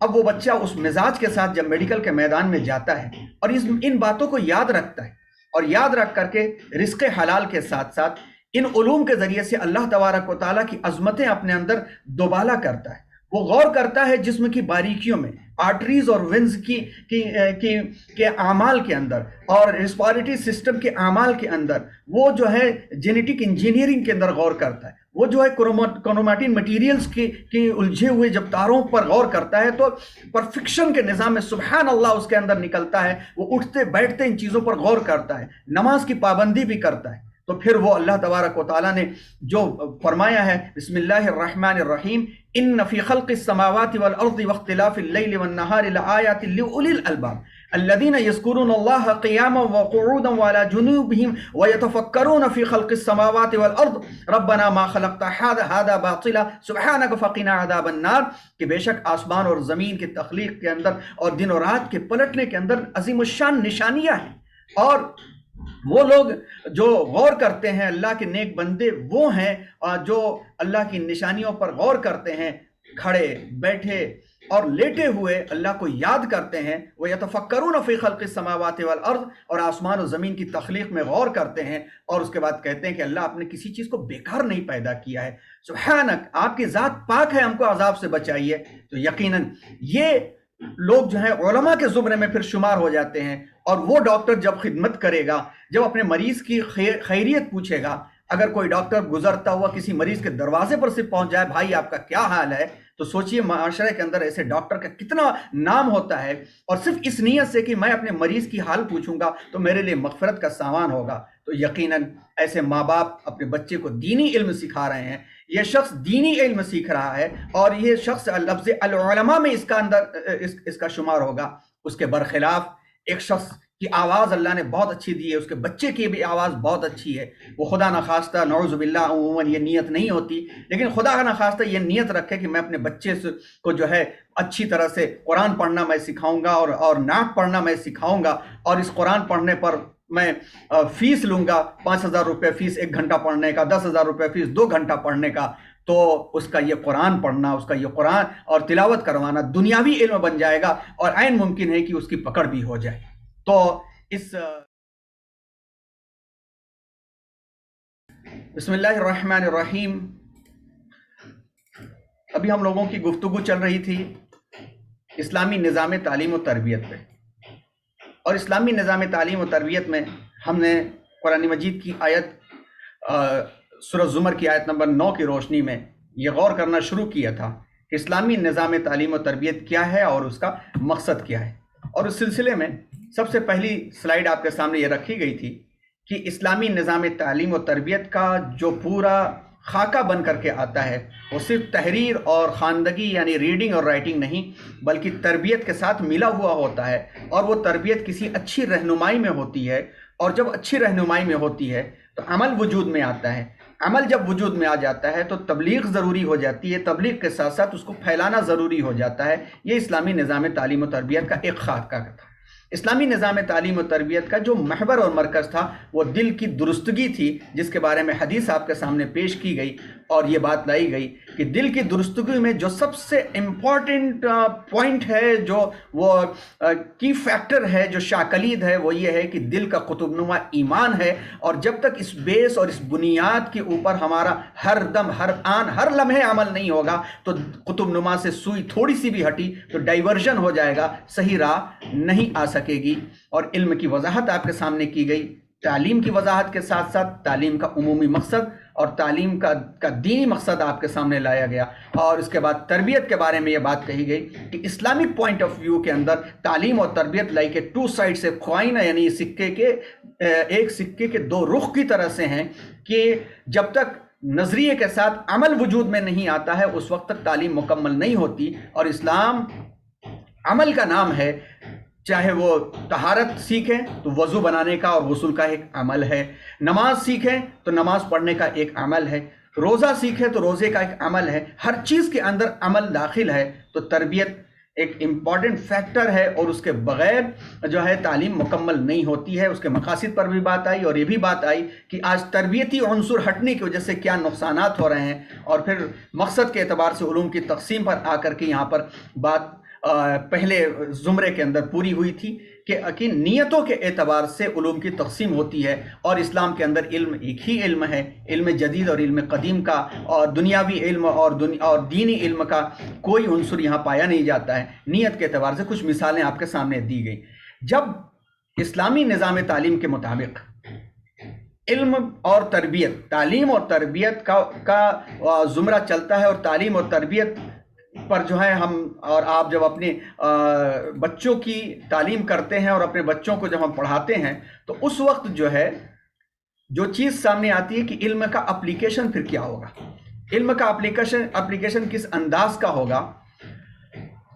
Speaker 1: اب وہ بچہ اس مزاج کے ساتھ جب میڈیکل کے میدان میں جاتا ہے اور ان باتوں کو یاد رکھتا ہے، اور یاد رکھ کر کے رزق حلال کے ساتھ ساتھ ان علوم کے ذریعے سے اللہ تبارک و تعالیٰ کی عظمتیں اپنے اندر دوبالا کرتا ہے، وہ غور کرتا ہے جسم کی باریکیوں میں، آرٹریز اور وینز کے اعمال کے اندر، اور ریسپیریٹری سسٹم کے اعمال کے اندر، وہ جو ہے جینیٹک انجینئرنگ کے اندر غور کرتا ہے، وہ جو ہے کروماٹین مٹیریلز کی الجھے ہوئے جب تاروں پر غور کرتا ہے تو پرفیکشن کے نظام میں سبحان اللہ اس کے اندر نکلتا ہے، وہ اٹھتے بیٹھتے ان چیزوں پر غور کرتا ہے، نماز کی پابندی بھی کرتا ہے۔ تو پھر وہ اللہ تبارک و تعالیٰ نے جو فرمایا ہے بسم اللہ الرحمن الرحیم ان فی خلق السماوات والارض واختلاف اللیل والنہار لآیات لأولی الالباب الذین یذکرون اللہ قیاما وقعودا وعلی جنوبہم ویتفکرون فی خلق السماوات والارض ربنا ما خلقت هذا باطلا سبحانک فقنا عذاب النار، کہ بے شک آسمان اور زمین کی تخلیق کے اندر اور دن و رات کے پلٹنے کے اندر عظیم الشان نشانیاں ہیں، اور وہ لوگ جو غور کرتے ہیں، اللہ کے نیک بندے وہ ہیں جو اللہ کی نشانیوں پر غور کرتے ہیں، کھڑے بیٹھے اور لیٹے ہوئے اللہ کو یاد کرتے ہیں، وہ یتفکرون فی خلق السماوات والارض، اور آسمان و زمین کی تخلیق میں غور کرتے ہیں، اور اس کے بعد کہتے ہیں کہ اللہ آپ نے کسی چیز کو بیکار نہیں پیدا کیا ہے، سبحانک آپ کی ذات پاک ہے، ہم کو عذاب سے بچائیے۔ تو یقیناً یہ لوگ جو ہیں علماء کے زمرے میں پھر شمار ہو جاتے ہیں، اور وہ ڈاکٹر جب خدمت کرے گا، جب اپنے مریض کی خیریت پوچھے گا، اگر کوئی ڈاکٹر گزرتا ہوا کسی مریض کے دروازے پر سے پہنچ جائے بھائی آپ کا کیا حال ہے، تو سوچئے معاشرے کے اندر ایسے ڈاکٹر کا کتنا نام ہوتا ہے، اور صرف اس نیت سے کہ میں اپنے مریض کی حال پوچھوں گا تو میرے لیے مغفرت کا سامان ہوگا۔ تو یقیناً ایسے ماں باپ اپنے بچے کو دینی علم سکھا رہے ہیں، یہ شخص دینی علم سیکھ رہا ہے، اور یہ شخص لفظ العلماء میں اس کا شمار ہوگا۔ اس کے برخلاف ایک شخص کی آواز اللہ نے بہت اچھی دی ہے، اس کے بچے کی بھی آواز بہت اچھی ہے، وہ خدا نخواستہ نعوذ باللہ عموماً یہ نیت نہیں ہوتی، لیکن خدا نخواستہ یہ نیت رکھے کہ میں اپنے بچے کو جو ہے اچھی طرح سے قرآن پڑھنا میں سکھاؤں گا، اور نعت پڑھنا میں سکھاؤں گا، اور اس قرآن پڑھنے پر میں فیس لوں گا، 5,000 روپے فیس 1 گھنٹہ پڑھنے کا، 10,000 روپے فیس 2 گھنٹہ پڑھنے کا، تو اس کا یہ قرآن پڑھنا، اس کا یہ قرآن اور تلاوت کروانا دنیاوی علم بن جائے گا، اور عین ممکن ہے کہ اس کی پکڑ بھی ہو جائے۔ تو اس بسم اللہ الرحمن الرحیم، ابھی ہم لوگوں کی گفتگو چل رہی تھی اسلامی نظام تعلیم و تربیت پہ، اور اسلامی نظام تعلیم و تربیت میں ہم نے قرآن مجید کی آیت سورہ زمر کی آیت نمبر 9 کی روشنی میں یہ غور کرنا شروع کیا تھا کہ اسلامی نظام تعلیم و تربیت کیا ہے اور اس کا مقصد کیا ہے، اور اس سلسلے میں سب سے پہلی سلائیڈ آپ کے سامنے یہ رکھی گئی تھی کہ اسلامی نظام تعلیم و تربیت کا جو پورا خاکہ بن کر کے آتا ہے وہ صرف تحریر اور خواندگی یعنی ریڈنگ اور رائٹنگ نہیں، بلکہ تربیت کے ساتھ ملا ہوا ہوتا ہے، اور وہ تربیت کسی اچھی رہنمائی میں ہوتی ہے، اور جب اچھی رہنمائی میں ہوتی ہے تو عمل وجود میں آتا ہے، عمل جب وجود میں آ جاتا ہے تو تبلیغ ضروری ہو جاتی ہے، تبلیغ کے ساتھ ساتھ اس کو پھیلانا ضروری ہو جاتا ہے۔ یہ اسلامی نظام تعلیم و تربیت کا ایک خاکہ تھا۔ اسلامی نظام تعلیم و تربیت کا جو محور اور مرکز تھا وہ دل کی درستگی تھی، جس کے بارے میں حدیث آپ کے سامنے پیش کی گئی، اور یہ بات لائی گئی کہ دل کی درستگی میں جو سب سے امپورٹنٹ پوائنٹ ہے، جو وہ کی فیکٹر ہے، جو شاکلید ہے، وہ یہ ہے کہ دل کا قطب نما ایمان ہے، اور جب تک اس بیس اور اس بنیاد کے اوپر ہمارا ہر دم، ہر آن، ہر لمحے عمل نہیں ہوگا تو قطب نما سے سوئی تھوڑی سی بھی ہٹی تو ڈائیورژن ہو جائے گا، صحیح راہ نہیں آ سکے گی۔ اور علم کی وضاحت آپ کے سامنے کی گئی، تعلیم کی وضاحت کے ساتھ ساتھ تعلیم کا عمومی مقصد اور تعلیم کا دینی مقصد آپ کے سامنے لایا گیا، اور اس کے بعد تربیت کے بارے میں یہ بات کہی گئی کہ اسلامک پوائنٹ آف ویو کے اندر تعلیم اور تربیت لائک 2 سائڈ سے کوائن ہے، یعنی ایک سکے کے 2 رخ کی طرح سے ہیں، کہ جب تک نظریے کے ساتھ عمل وجود میں نہیں آتا ہے اس وقت تک تعلیم مکمل نہیں ہوتی، اور اسلام عمل کا نام ہے، چاہے وہ طہارت سیکھیں تو وضو بنانے کا اور غسل کا ایک عمل ہے، نماز سیکھیں تو نماز پڑھنے کا ایک عمل ہے، روزہ سیکھیں تو روزے کا ایک عمل ہے، ہر چیز کے اندر عمل داخل ہے۔ تو تربیت ایک امپورٹنٹ فیکٹر ہے، اور اس کے بغیر جو ہے تعلیم مکمل نہیں ہوتی ہے۔ اس کے مقاصد پر بھی بات آئی، اور یہ بھی بات آئی کہ آج تربیتی عنصر ہٹنے کی وجہ سے کیا نقصانات ہو رہے ہیں، اور پھر مقصد کے اعتبار سے علوم کی تقسیم پر آ کر کے یہاں پر بات پہلے زمرے کے اندر پوری ہوئی تھی کہ نیتوں کے اعتبار سے علوم کی تقسیم ہوتی ہے، اور اسلام کے اندر علم ایک ہی علم ہے، علم جدید اور علم قدیم کا، اور دنیاوی علم اور دینی علم کا کوئی عنصر یہاں پایا نہیں جاتا ہے۔ نیت کے اعتبار سے کچھ مثالیں آپ کے سامنے دی گئی۔ جب اسلامی نظام تعلیم کے مطابق علم اور تربیت، تعلیم اور تربیت کا زمرہ چلتا ہے، اور تعلیم اور تربیت پر جو ہے ہم اور آپ جب اپنے بچوں کی تعلیم کرتے ہیں اور اپنے بچوں کو جب ہم پڑھاتے ہیں، تو اس وقت جو ہے جو چیز سامنے آتی ہے کہ علم کا اپلیکیشن پھر کیا ہوگا، علم کا اپلیکیشن کس انداز کا ہوگا۔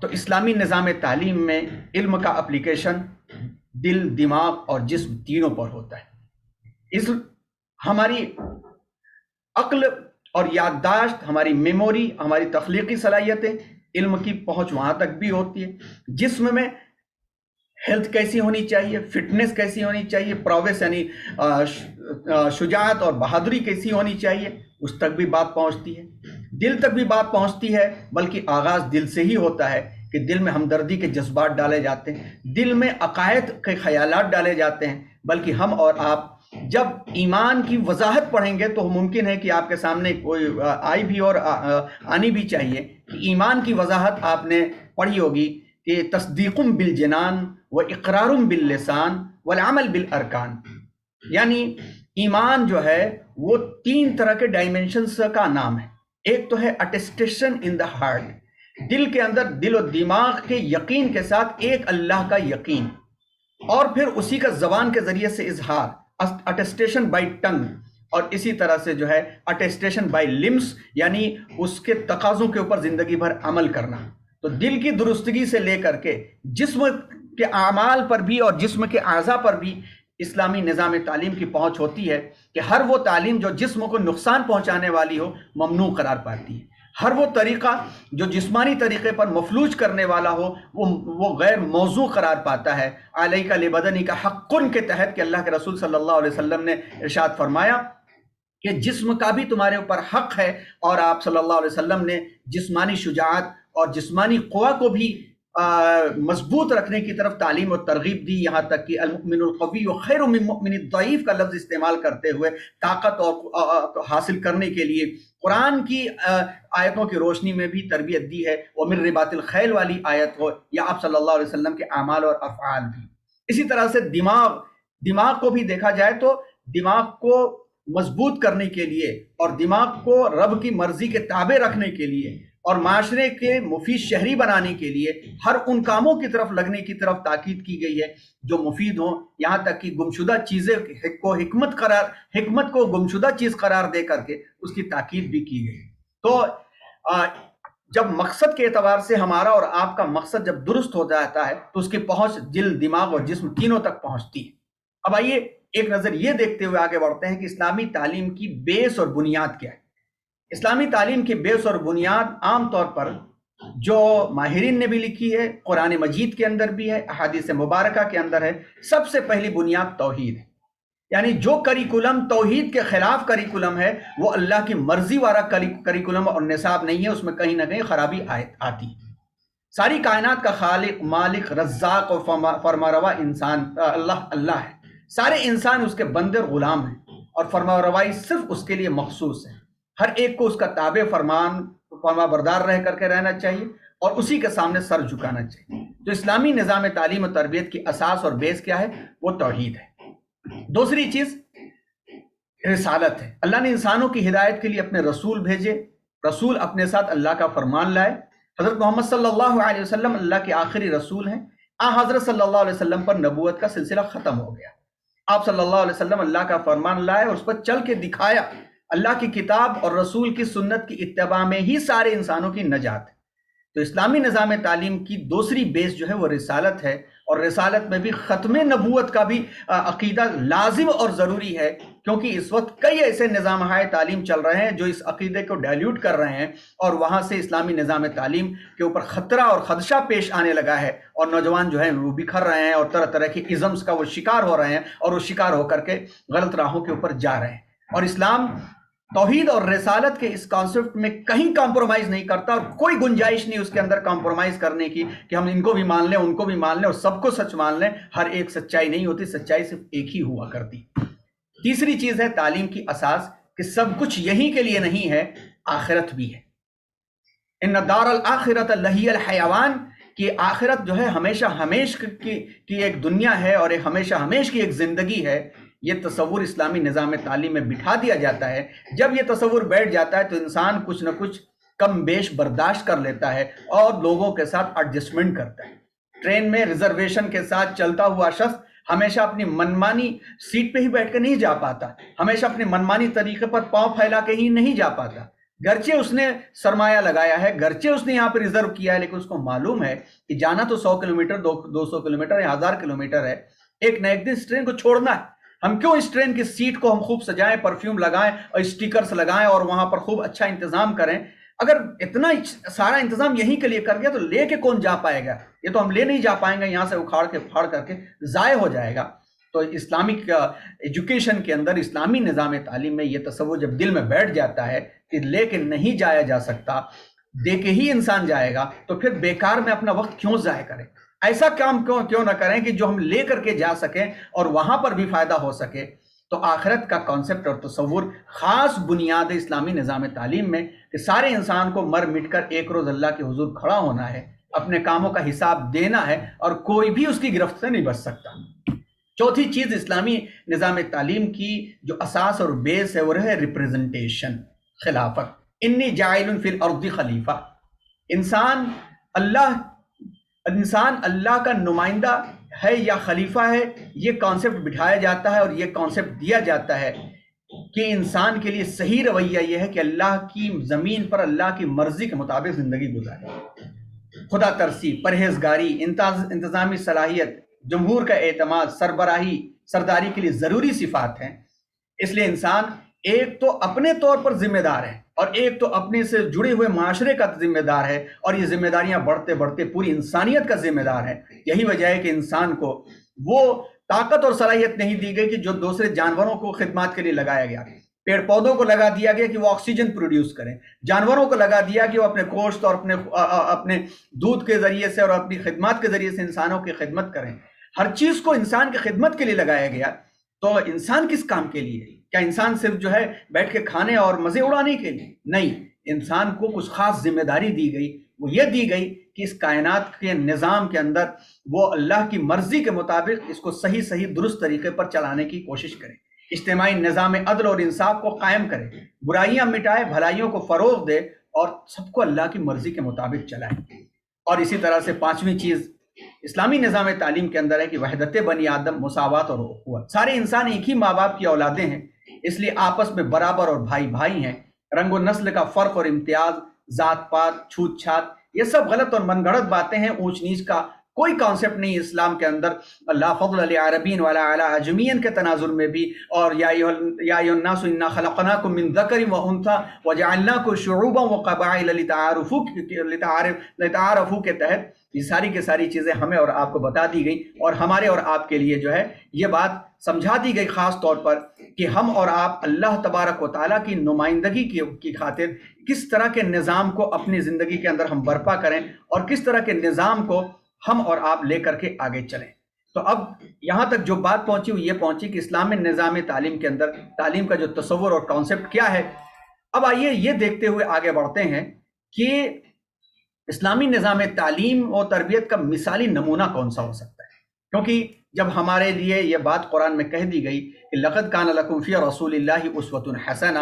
Speaker 1: تو اسلامی نظام تعلیم میں علم کا اپلیکیشن دل، دماغ اور جسم تینوں پر ہوتا ہے۔ ہماری عقل اور یادداشت، ہماری میموری، ہماری تخلیقی صلاحیتیں، علم کی پہنچ وہاں تک بھی ہوتی ہے۔ جسم میں ہیلتھ کیسی ہونی چاہیے، فٹنس کیسی ہونی چاہیے، پرویس یعنی شجاعت اور بہادری کیسی ہونی چاہیے، اس تک بھی بات پہنچتی ہے۔ دل تک بھی بات پہنچتی ہے، بلکہ آغاز دل سے ہی ہوتا ہے کہ دل میں ہمدردی کے جذبات ڈالے جاتے ہیں، دل میں عقائد کے خیالات ڈالے جاتے ہیں۔ بلکہ ہم اور آپ جب ایمان کی وضاحت پڑھیں گے تو ممکن ہے کہ آپ کے سامنے کوئی آئی بھی اور آنی بھی چاہیے کہ ایمان کی وضاحت آپ نے پڑھی ہوگی کہ تصدیق بالجنان و اقرار باللسان والعمل بالارکان، یعنی ایمان جو ہے وہ 3 طرح کے ڈائمنشنز کا نام ہے۔ ایک تو ہے اٹیسٹیشن ان دا ہارٹ، دل کے اندر، دل و دماغ کے یقین کے ساتھ ایک اللہ کا یقین، اور پھر اسی کا زبان کے ذریعے سے اظہار، اٹیسٹیشن بائی ٹنگ، اور اسی طرح سے جو ہے اٹیسٹیشن بائی لمس، یعنی اس کے تقاضوں کے اوپر زندگی بھر عمل کرنا۔ تو دل کی درستگی سے لے کر کے جسم کے اعمال پر بھی اور جسم کے اعضاء پر بھی اسلامی نظام تعلیم کی پہنچ ہوتی ہے کہ ہر وہ تعلیم جو جسم کو نقصان پہنچانے والی ہو ممنوع قرار پاتی ہے، ہر وہ طریقہ جو جسمانی طریقے پر مفلوج کرنے والا ہو وہ غیر موضوع قرار پاتا ہے۔ علیک لبدنک حق کے تحت کہ اللہ کے رسول صلی اللہ علیہ وسلم نے ارشاد فرمایا کہ جسم کا بھی تمہارے اوپر حق ہے، اور آپ صلی اللہ علیہ وسلم نے جسمانی شجاعت اور جسمانی قوہ کو بھی مضبوط رکھنے کی طرف تعلیم و ترغیب دی، یہاں تک کہ المؤمن القوی خیر من المؤمن الضعیف کا لفظ استعمال کرتے ہوئے طاقت اور حاصل کرنے کے لیے قرآن کی آیتوں کی روشنی میں بھی تربیت دی ہے، ومن رباط الخیل والی آیت ہو یا آپ صلی اللہ علیہ وسلم کے اعمال اور افعال بھی۔ اسی طرح سے دماغ کو بھی دیکھا جائے تو دماغ کو مضبوط کرنے کے لیے اور دماغ کو رب کی مرضی کے تابع رکھنے کے لیے اور معاشرے کے مفید شہری بنانے کے لیے ہر ان کاموں کی طرف لگنے کی طرف تاکید کی گئی ہے جو مفید ہوں، یہاں تک کہ گمشدہ چیزیں کو حکمت کو گمشدہ چیز قرار دے کر کے اس کی تاکید بھی کی گئی۔ تو جب مقصد کے اعتبار سے ہمارا اور آپ کا مقصد جب درست ہو جاتا ہے تو اس کی پہنچ دل، دماغ اور جسم تینوں تک پہنچتی ہے۔ اب آئیے ایک نظر یہ دیکھتے ہوئے آگے بڑھتے ہیں کہ اسلامی تعلیم کی بیس اور بنیاد کیا ہے۔ اسلامی تعلیم کی بیس اور بنیاد عام طور پر جو ماہرین نے بھی لکھی ہے، قرآن مجید کے اندر بھی ہے، احادیث مبارکہ کے اندر ہے، سب سے پہلی بنیاد توحید ہے۔ یعنی جو کریکولم توحید کے خلاف کریکولم ہے وہ اللہ کی مرضی والا کریکولم اور نصاب نہیں ہے، اس میں کہیں نہ کہیں خرابی آتی ہے۔ ساری کائنات کا خالق، مالک، رزاق اور فرمانروا انسان اللہ ہے۔ سارے انسان اس کے بندے اور غلام ہیں، اور فرمانروائی صرف اس کے لیے مخصوص ہے۔ ہر ایک کو اس کا تابع فرما بردار رہ کر کے رہنا چاہیے اور اسی کے سامنے سر جھکانا چاہیے۔ تو اسلامی نظام تعلیم و تربیت کی اساس اور بیس کیا ہے؟ وہ توحید ہے۔ دوسری چیز رسالت ہے۔ اللہ نے انسانوں کی ہدایت کے لیے اپنے رسول بھیجے، رسول اپنے ساتھ اللہ کا فرمان لائے۔ حضرت محمد صلی اللہ علیہ وسلم اللہ کے آخری رسول ہیں۔ حضرت صلی اللہ علیہ وسلم پر نبوت کا سلسلہ ختم ہو گیا۔ آپ صلی اللہ علیہ وسلم اللہ کا فرمان لائے اور اس پر چل کے دکھایا۔ اللہ کی کتاب اور رسول کی سنت کی اتباع میں ہی سارے انسانوں کی نجات ہے۔ تو اسلامی نظام تعلیم کی دوسری بیس جو ہے وہ رسالت ہے، اور رسالت میں بھی ختم نبوت کا بھی عقیدہ لازم اور ضروری ہے، کیونکہ اس وقت کئی ایسے نظام تعلیم چل رہے ہیں جو اس عقیدے کو ڈائلیوٹ کر رہے ہیں، اور وہاں سے اسلامی نظام تعلیم کے اوپر خطرہ اور خدشہ پیش آنے لگا ہے، اور نوجوان جو ہیں وہ بکھر رہے ہیں اور طرح طرح کی ازمز کا وہ شکار ہو رہے ہیں، اور وہ شکار ہو کر کے غلط راہوں کے اوپر جا رہے ہیں۔ اور اسلام توحید اور رسالت کے اس کانسیپٹ میں کہیں کمپرومائز نہیں کرتا، اور کوئی گنجائش نہیں اس کے اندر کمپرومائز کرنے کی کہ ہم ان کو بھی مان لیں ان کو بھی مان لیں اور سب کو سچ مان لیں۔ ہر ایک سچائی نہیں ہوتی، سچائی صرف ایک ہی ہوا کرتی۔ تیسری چیز ہے تعلیم کی اساس، کہ سب کچھ یہیں کے لیے نہیں ہے، آخرت بھی ہے۔ ان دار الآخرۃ لہی الحیوان، کہ آخرت جو ہے ہمیشہ ہمیش کی ایک دنیا ہے اور ہمیشہ ہمیش کی ایک زندگی ہے۔ یہ تصور اسلامی نظام تعلیم میں بٹھا دیا جاتا ہے۔ جب یہ تصور بیٹھ جاتا ہے تو انسان کچھ نہ کچھ کم بیش برداشت کر لیتا ہے اور لوگوں کے ساتھ ایڈجسٹمنٹ کرتا ہے۔ ٹرین میں ریزرویشن کے ساتھ چلتا ہوا شخص ہمیشہ اپنی منمانی سیٹ پہ ہی بیٹھ کے نہیں جا پاتا، ہمیشہ اپنی منمانی طریقے پر پاؤں پھیلا کے ہی نہیں جا پاتا۔ گرچہ اس نے سرمایہ لگایا ہے، گرچہ اس نے یہاں پہ ریزرو کیا ہے، لیکن اس کو معلوم ہے کہ جانا تو 100 کلومیٹر 200 کلومیٹر یا 1000 کلومیٹر ہے، ایک نہ ایک دن اس ٹرین کو چھوڑنا ہے۔ ہم کیوں اس ٹرین کی سیٹ کو ہم خوب سجائیں، پرفیوم لگائیں اور اسٹیکرز لگائیں اور وہاں پر خوب اچھا انتظام کریں؟ اگر اتنا سارا انتظام یہیں کے لیے کر گیا تو لے کے کون جا پائے گا؟ یہ تو ہم لے نہیں جا پائیں گے، یہاں سے اکھاڑ کے پھاڑ کر کے ضائع ہو جائے گا۔ تو اسلامک ایجوکیشن کے اندر، اسلامی نظام تعلیم میں یہ تصور جب دل میں بیٹھ جاتا ہے کہ لے کے نہیں جایا جا سکتا، دے کے ہی انسان جائے گا، تو پھر بیکار میں اپنا وقت کیوں ضائع کرے؟ ایسا کام کیوں نہ کریں کہ جو ہم لے کر کے جا سکیں اور وہاں پر بھی فائدہ ہو سکے۔ تو آخرت کا کانسیپٹ اور تصور خاص بنیاد اسلامی نظام تعلیم میں، کہ سارے انسان کو مر مٹ کر ایک روز اللہ کے حضور کھڑا ہونا ہے، اپنے کاموں کا حساب دینا ہے، اور کوئی بھی اس کی گرفت سے نہیں بچ سکتا۔ چوتھی چیز اسلامی نظام تعلیم کی جو اساس اور بیس ہے وہ ہے ریپریزنٹیشن، خلافت۔ انی جاعل فی الارض خلیفہ، انسان اللہ کا نمائندہ ہے یا خلیفہ ہے، یہ کانسیپٹ بٹھایا جاتا ہے اور یہ کانسیپٹ دیا جاتا ہے کہ انسان کے لیے صحیح رویہ یہ ہے کہ اللہ کی زمین پر اللہ کی مرضی کے مطابق زندگی گزارے۔ خدا ترسی، پرہیزگاری، انتظامی صلاحیت، جمہور کا اعتماد، سرداری کے لیے ضروری صفات ہیں۔ اس لیے انسان ایک تو اپنے طور پر ذمہ دار ہے اور ایک تو اپنے سے جڑے ہوئے معاشرے کا ذمہ دار ہے، اور یہ ذمہ داریاں بڑھتے بڑھتے پوری انسانیت کا ذمہ دار ہے۔ یہی وجہ ہے کہ انسان کو وہ طاقت اور صلاحیت نہیں دی گئی کہ جو دوسرے جانوروں کو خدمات کے لیے لگایا گیا۔ پیڑ پودوں کو لگا دیا گیا کہ وہ آکسیجن پروڈیوس کریں، جانوروں کو لگا دیا کہ وہ اپنے گوشت اور اپنے دودھ کے ذریعے سے اور اپنی خدمات کے ذریعے سے انسانوں کی خدمت کریں۔ ہر چیز کو انسان کی خدمت کے لیے لگایا گیا، تو انسان کس کام کے لیے؟ کیا انسان صرف جو ہے بیٹھ کے کھانے اور مزے اڑانے کے لیے؟ نہیں، انسان کو کچھ خاص ذمہ داری دی گئی، وہ یہ دی گئی کہ اس کائنات کے نظام کے اندر وہ اللہ کی مرضی کے مطابق اس کو صحیح درست طریقے پر چلانے کی کوشش کرے، اجتماعی نظام عدل اور انصاف کو قائم کرے، برائیاں مٹائے، بھلائیوں کو فروغ دے، اور سب کو اللہ کی مرضی کے مطابق چلائے۔ اور اسی طرح سے پانچویں چیز اسلامی نظام تعلیم کے اندر ہے کہ وحدت بنی آدم، مساوات اور اخوت۔ سارے انسان ایک ہی ماں باپ کی اولادیں ہیں، اس لیے آپس میں برابر اور بھائی بھائی ہیں۔ رنگ و نسل کا فرق اور امتیاز، ذات پات، چھوت چھات، یہ سب غلط اور من گھڑت باتیں ہیں۔ اونچ نیچ کا کوئی کانسیپٹ نہیں اسلام کے اندر۔ لا فضل لعربین ولا علی عجمین کے تناظر میں بھی، اور یا ایھا الناس انا خلقناکم من ذکر وانثی وجعلناکم شعوبا وقبائل لتعارفوا کے تحت یہ ساری کی ساری چیزیں ہمیں اور آپ کو بتا دی گئی، اور ہمارے اور آپ کے لیے جو ہے یہ بات سمجھا دی گئی خاص طور پر کہ ہم اور آپ اللہ تبارک و تعالیٰ کی نمائندگی کی خاطر کس طرح کے نظام کو اپنی زندگی کے اندر ہم برپا کریں، اور کس طرح کے نظام کو ہم اور آپ لے کر کے آگے چلیں۔ تو اب یہاں تک جو بات پہنچی وہ یہ پہنچی کہ اسلامی نظام تعلیم کے اندر تعلیم کا جو تصور اور کانسیپٹ کیا ہے۔ اب آئیے یہ دیکھتے ہوئے آگے بڑھتے ہیں کہ اسلامی نظام تعلیم و تربیت کا مثالی نمونہ کون سا ہو سکتا ہے، کیونکہ جب ہمارے لیے یہ بات قرآن میں کہہ دی گئی کہ لقد کان لکم فی رسول اللہ اسوۃ حسنہ،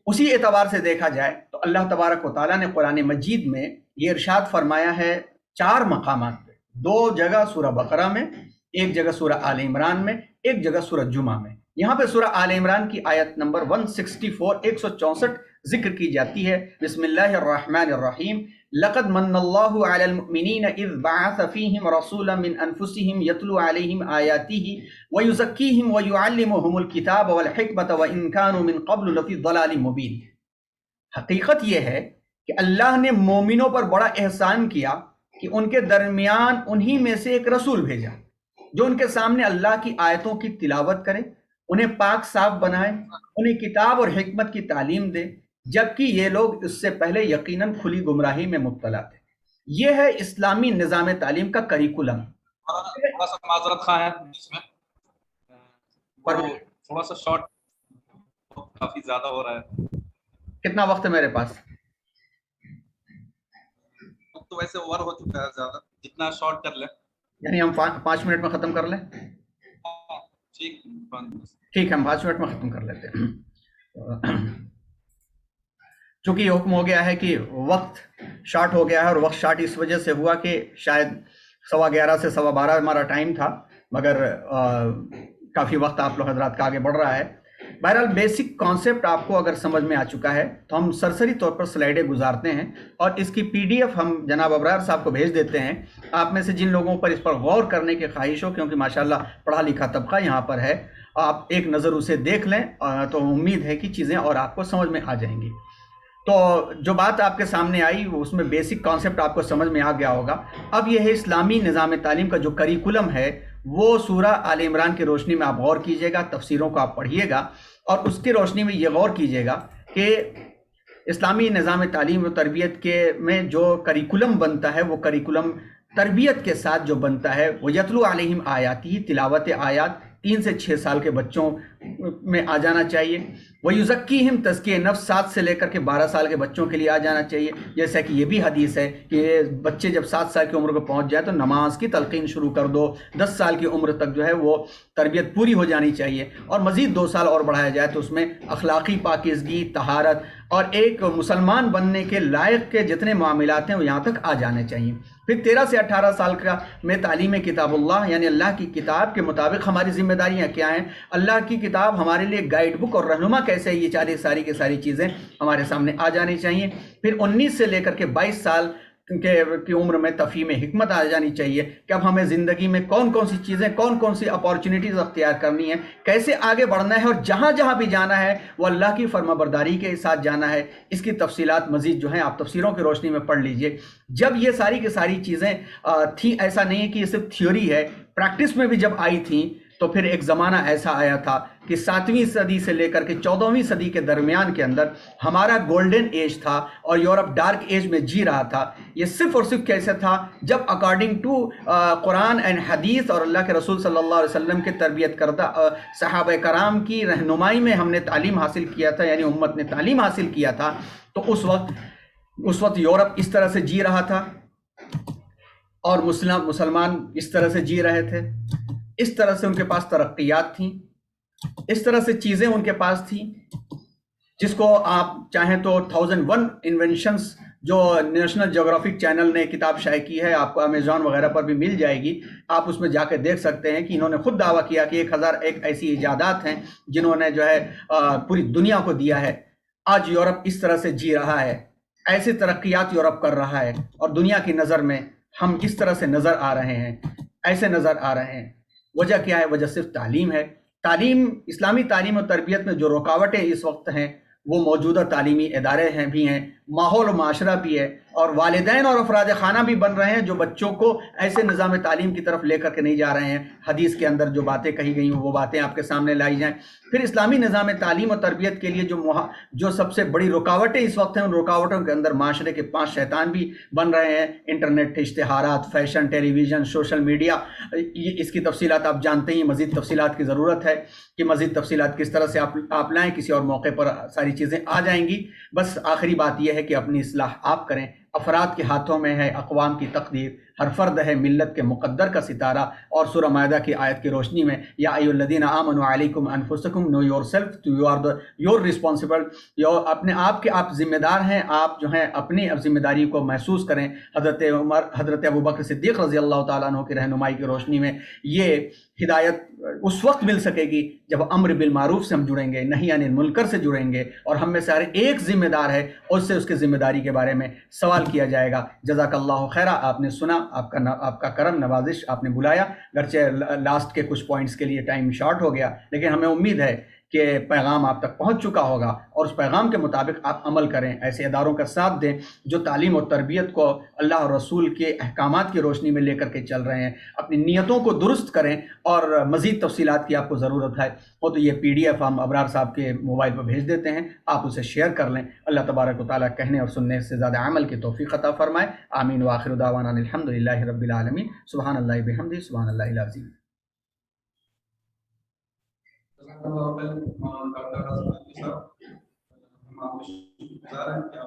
Speaker 1: اسی اعتبار سے دیکھا جائے تو اللہ تبارک و تعالیٰ نے قرآن مجید میں یہ ارشاد فرمایا ہے 4 مقامات پہ، 2 جگہ سورہ بقرہ میں، ایک جگہ سورہ آل عمران میں، ایک جگہ سورہ جمعہ میں۔ یہاں پہ سورہ آل عمران کی آیت نمبر 164 164 ذکر کی جاتی ہے۔ بسم اللہ الرحمن الرحیم لقد من اللہ علی المؤمنین اذ بعث فیہم رسولا من انفسہم یتلو علیہم آیاتہ ویزکیہم ویعلمہم الکتاب والحکمۃ وان کانوا من قبل لفی ضلال مبین. حقیقت یہ ہے کہ اللہ نے مومنوں پر بڑا احسان کیا کہ ان کے درمیان انہی میں سے ایک رسول بھیجا جو ان کے سامنے اللہ کی آیتوں کی تلاوت کرے، انہیں پاک صاف بنائے، انہیں کتاب اور حکمت کی تعلیم دے، جبکہ یہ لوگ اس سے پہلے یقیناً کھلی گمراہی میں مبتلا تھے. یہ ہے اسلامی نظام تعلیم کا کریکولم.
Speaker 2: تھوڑا سا معذرت خواہ ہے اس میں، تھوڑا سا شارٹ کافی زیادہ ہو رہا ہے.
Speaker 1: کتنا وقت ہے میرے پاس؟
Speaker 2: تو ویسے اوور ہو چکا ہے زیادہ، جتنا شارٹ کر لیں.
Speaker 1: یعنی ہم 5 منٹ میں ختم کر لیں؟ ٹھیک ہے، ہم 5 منٹ میں ختم کر لیتے ہیں. چونکہ یہ حکم ہو گیا ہے کہ وقت شارٹ ہو گیا ہے، اور وقت شارٹ اس وجہ سے ہوا کہ شاید 11:15 سے 12:15 ہمارا ٹائم تھا، مگر کافی وقت آپ لوگ حضرات کا آگے بڑھ رہا ہے. بہرحال بیسک کانسیپٹ آپ کو اگر سمجھ میں آ چکا ہے تو ہم سرسری طور پر سلائیڈیں گزارتے ہیں، اور اس کی PDF ہم جناب ابرار صاحب کو بھیج دیتے ہیں. آپ میں سے جن لوگوں پر اس پر غور کرنے کی خواہش ہو، کیونکہ ماشاءاللہ پڑھا لکھا طبقہ یہاں پر ہے، آپ ایک نظر اسے دیکھ لیں تو امید ہے کہ چیزیں اور آپ کو سمجھ میں آ جائیں گی. تو جو بات آپ کے سامنے آئی اس میں بیسک کانسیپٹ آپ کو سمجھ میں آ گیا ہوگا. اب یہ ہے اسلامی نظام تعلیم کا جو کریکولم ہے، وہ سورہ آل عمران کی روشنی میں آپ غور کیجئے گا، تفسیروں کو آپ پڑھیے گا، اور اس کی روشنی میں یہ غور کیجئے گا کہ اسلامی نظام تعلیم و تربیت کے میں جو کریکولم بنتا ہے، وہ کریکولم تربیت کے ساتھ جو بنتا ہے وہ یتلو علیہم آیاتی، تلاوت آیات 3 سے 6 سال کے بچوں میں آ جانا چاہیے. وَيُزَكِّيهِمْ تزکیہ نفس 7 سے لے کر کے 12 سال کے بچوں کے لیے آ جانا چاہیے. جیسا کہ یہ بھی حدیث ہے کہ بچے جب 7 سال کی عمر کو پہنچ جائے تو نماز کی تلقین شروع کر دو. 10 سال کی عمر تک جو ہے وہ تربیت پوری ہو جانی چاہیے، اور مزید 2 سال اور بڑھایا جائے تو اس میں اخلاقی پاکیزگی، طہارت اور ایک مسلمان بننے کے لائق کے جتنے معاملات ہیں وہ یہاں تک آ جانے چاہیے. پھر 13 سے 18 سال کا میں تعلیم کتاب اللہ، یعنی اللہ کی کتاب کے مطابق ہماری ذمہ داریاں کیا ہیں، اللہ کی کتاب ہمارے لیے گائیڈ بک اور رہنما کیسے ہے، یہ ساری کی ساری چیزیں ہمارے سامنے آ جانی چاہیے. پھر 19 سے لے کر کے 22 سال کی عمر میں تفہیم حکمت آ جانی چاہیے کہ اب ہمیں زندگی میں کون کون سی چیزیں، کون کون سی اپارچونیٹیز اختیار کرنی ہے، کیسے آگے بڑھنا ہے، اور جہاں جہاں بھی جانا ہے وہ اللہ کی فرما برداری کے ساتھ جانا ہے. اس کی تفصیلات مزید جو ہیں آپ تفسیروں کی روشنی میں پڑھ لیجئے. جب یہ ساری کی ساری چیزیں تھیں، ایسا نہیں ہے کہ یہ صرف تھیوری ہے، پریکٹس میں بھی جب آئی تھیں تو پھر ایک زمانہ ایسا آیا تھا کہ 7ویں صدی سے لے کر کے 14ویں صدی کے درمیان کے اندر ہمارا گولڈن ایج تھا اور یورپ ڈارک ایج میں جی رہا تھا. یہ صرف اور صرف کیسے تھا؟ جب اکارڈنگ ٹو قرآن اینڈ حدیث اور اللہ کے رسول صلی اللہ علیہ وسلم کے تربیت کردہ صحابہ کرام کی رہنمائی میں ہم نے تعلیم حاصل کیا تھا، یعنی امت نے تعلیم حاصل کیا تھا، تو اس وقت یورپ اس طرح سے جی رہا تھا اور مسلمان اس طرح سے جی رہے تھے. اس طرح سے ان کے پاس ترقیات تھیں، اس طرح سے چیزیں ان کے پاس تھیں، جس کو آپ چاہیں تو 1001 انوینشنز جو نیشنل جیوگرافک چینل نے کتاب شائع کی ہے، آپ کو امیزون وغیرہ پر بھی مل جائے گی. آپ اس میں جا کے دیکھ سکتے ہیں کہ انہوں نے خود دعویٰ کیا کہ 1001 ایسی ایجادات ہیں جنہوں نے جو ہے پوری دنیا کو دیا ہے. آج یورپ اس طرح سے جی رہا ہے، ایسی ترقیات یورپ کر رہا ہے، اور دنیا کی نظر میں ہم اس طرح سے نظر آ رہے ہیں، ایسے نظر آ رہے ہیں. وجہ کیا ہے؟ وجہ صرف تعلیم ہے. اسلامی تعلیم و تربیت میں جو رکاوٹیں اس وقت ہیں وہ موجودہ تعلیمی ادارے بھی ہیں، ماحول و معاشرہ بھی ہے، اور والدین اور افراد خانہ بھی بن رہے ہیں جو بچوں کو ایسے نظام تعلیم کی طرف لے کر کے نہیں جا رہے ہیں. حدیث کے اندر جو باتیں کہی گئی ہیں وہ باتیں آپ کے سامنے لائی جائیں. پھر اسلامی نظام تعلیم و تربیت کے لیے جو سب سے بڑی رکاوٹیں اس وقت ہیں، ان رکاوٹوں کے اندر معاشرے کے 5 شیطان بھی بن رہے ہیں. انٹرنیٹ، اشتہارات، فیشن، ٹیلی ویژن، سوشل میڈیا. اس کی تفصیلات آپ جانتے ہیں، مزید تفصیلات کی ضرورت ہے کہ مزید تفصیلات کس طرح سے آپ لائیں. کسی اور موقع پر ساری چیزیں آ جائیں گی. بس آخری بات یہ ہے کہ اپنی اصلاح آپ کریں. افراد کے ہاتھوں میں ہے اقوام کی تقدیر. ہر فرد ہے ملت کے مقدر کا ستارہ. اور سورہ مائدہ کی آیت کی روشنی میں یا ایھا الذین آمنوا علیکم انفسکم know yourself you are your responsible, اپنے آپ کے آپ ذمہ دار ہیں، آپ جو ہیں اپنی ذمہ داری کو محسوس کریں. حضرت ابوبکر صدیق رضی اللہ تعالیٰ عنہ کی رہنمائی کی روشنی میں یہ ہدایت اس وقت مل سکے گی جب امر بالمعروف سے ہم جڑیں گے، نہی عن المنکر سے جڑیں گے، اور ہم میں سے ہر ایک ذمہ دار ہے اور اس سے اس کی ذمہ داری کے بارے میں سوال کیا جائے گا. جزاک اللہ خیرہ. آپ نے سنا، آپ کا کرم نوازش، آپ نے بلایا، گرچہ لاسٹ کے کچھ پوائنٹس کے لیے ٹائم شارٹ ہو گیا، لیکن ہمیں امید ہے کہ پیغام آپ تک پہنچ چکا ہوگا اور اس پیغام کے مطابق آپ عمل کریں، ایسے اداروں کا ساتھ دیں جو تعلیم اور تربیت کو اللہ اور رسول کے احکامات کی روشنی میں لے کر کے چل رہے ہیں. اپنی نیتوں کو درست کریں، اور مزید تفصیلات کی آپ کو ضرورت ہے وہ تو یہ PDF ہم ابرار صاحب کے موبائل پر بھیج دیتے ہیں، آپ اسے شیئر کر لیں. اللہ تبارک و تعالیٰ کہنے اور سننے سے زیادہ عمل کی توفیق عطا فرمائے. آمین. وآخر دعوانا الحمدللہ رب العالمین. سبحان اللہ بحمدہ، سبحان اللہ العظیم.
Speaker 2: ڈاکٹر حسن صاحب، ہم آپ کے شکر گزار ہیں کہ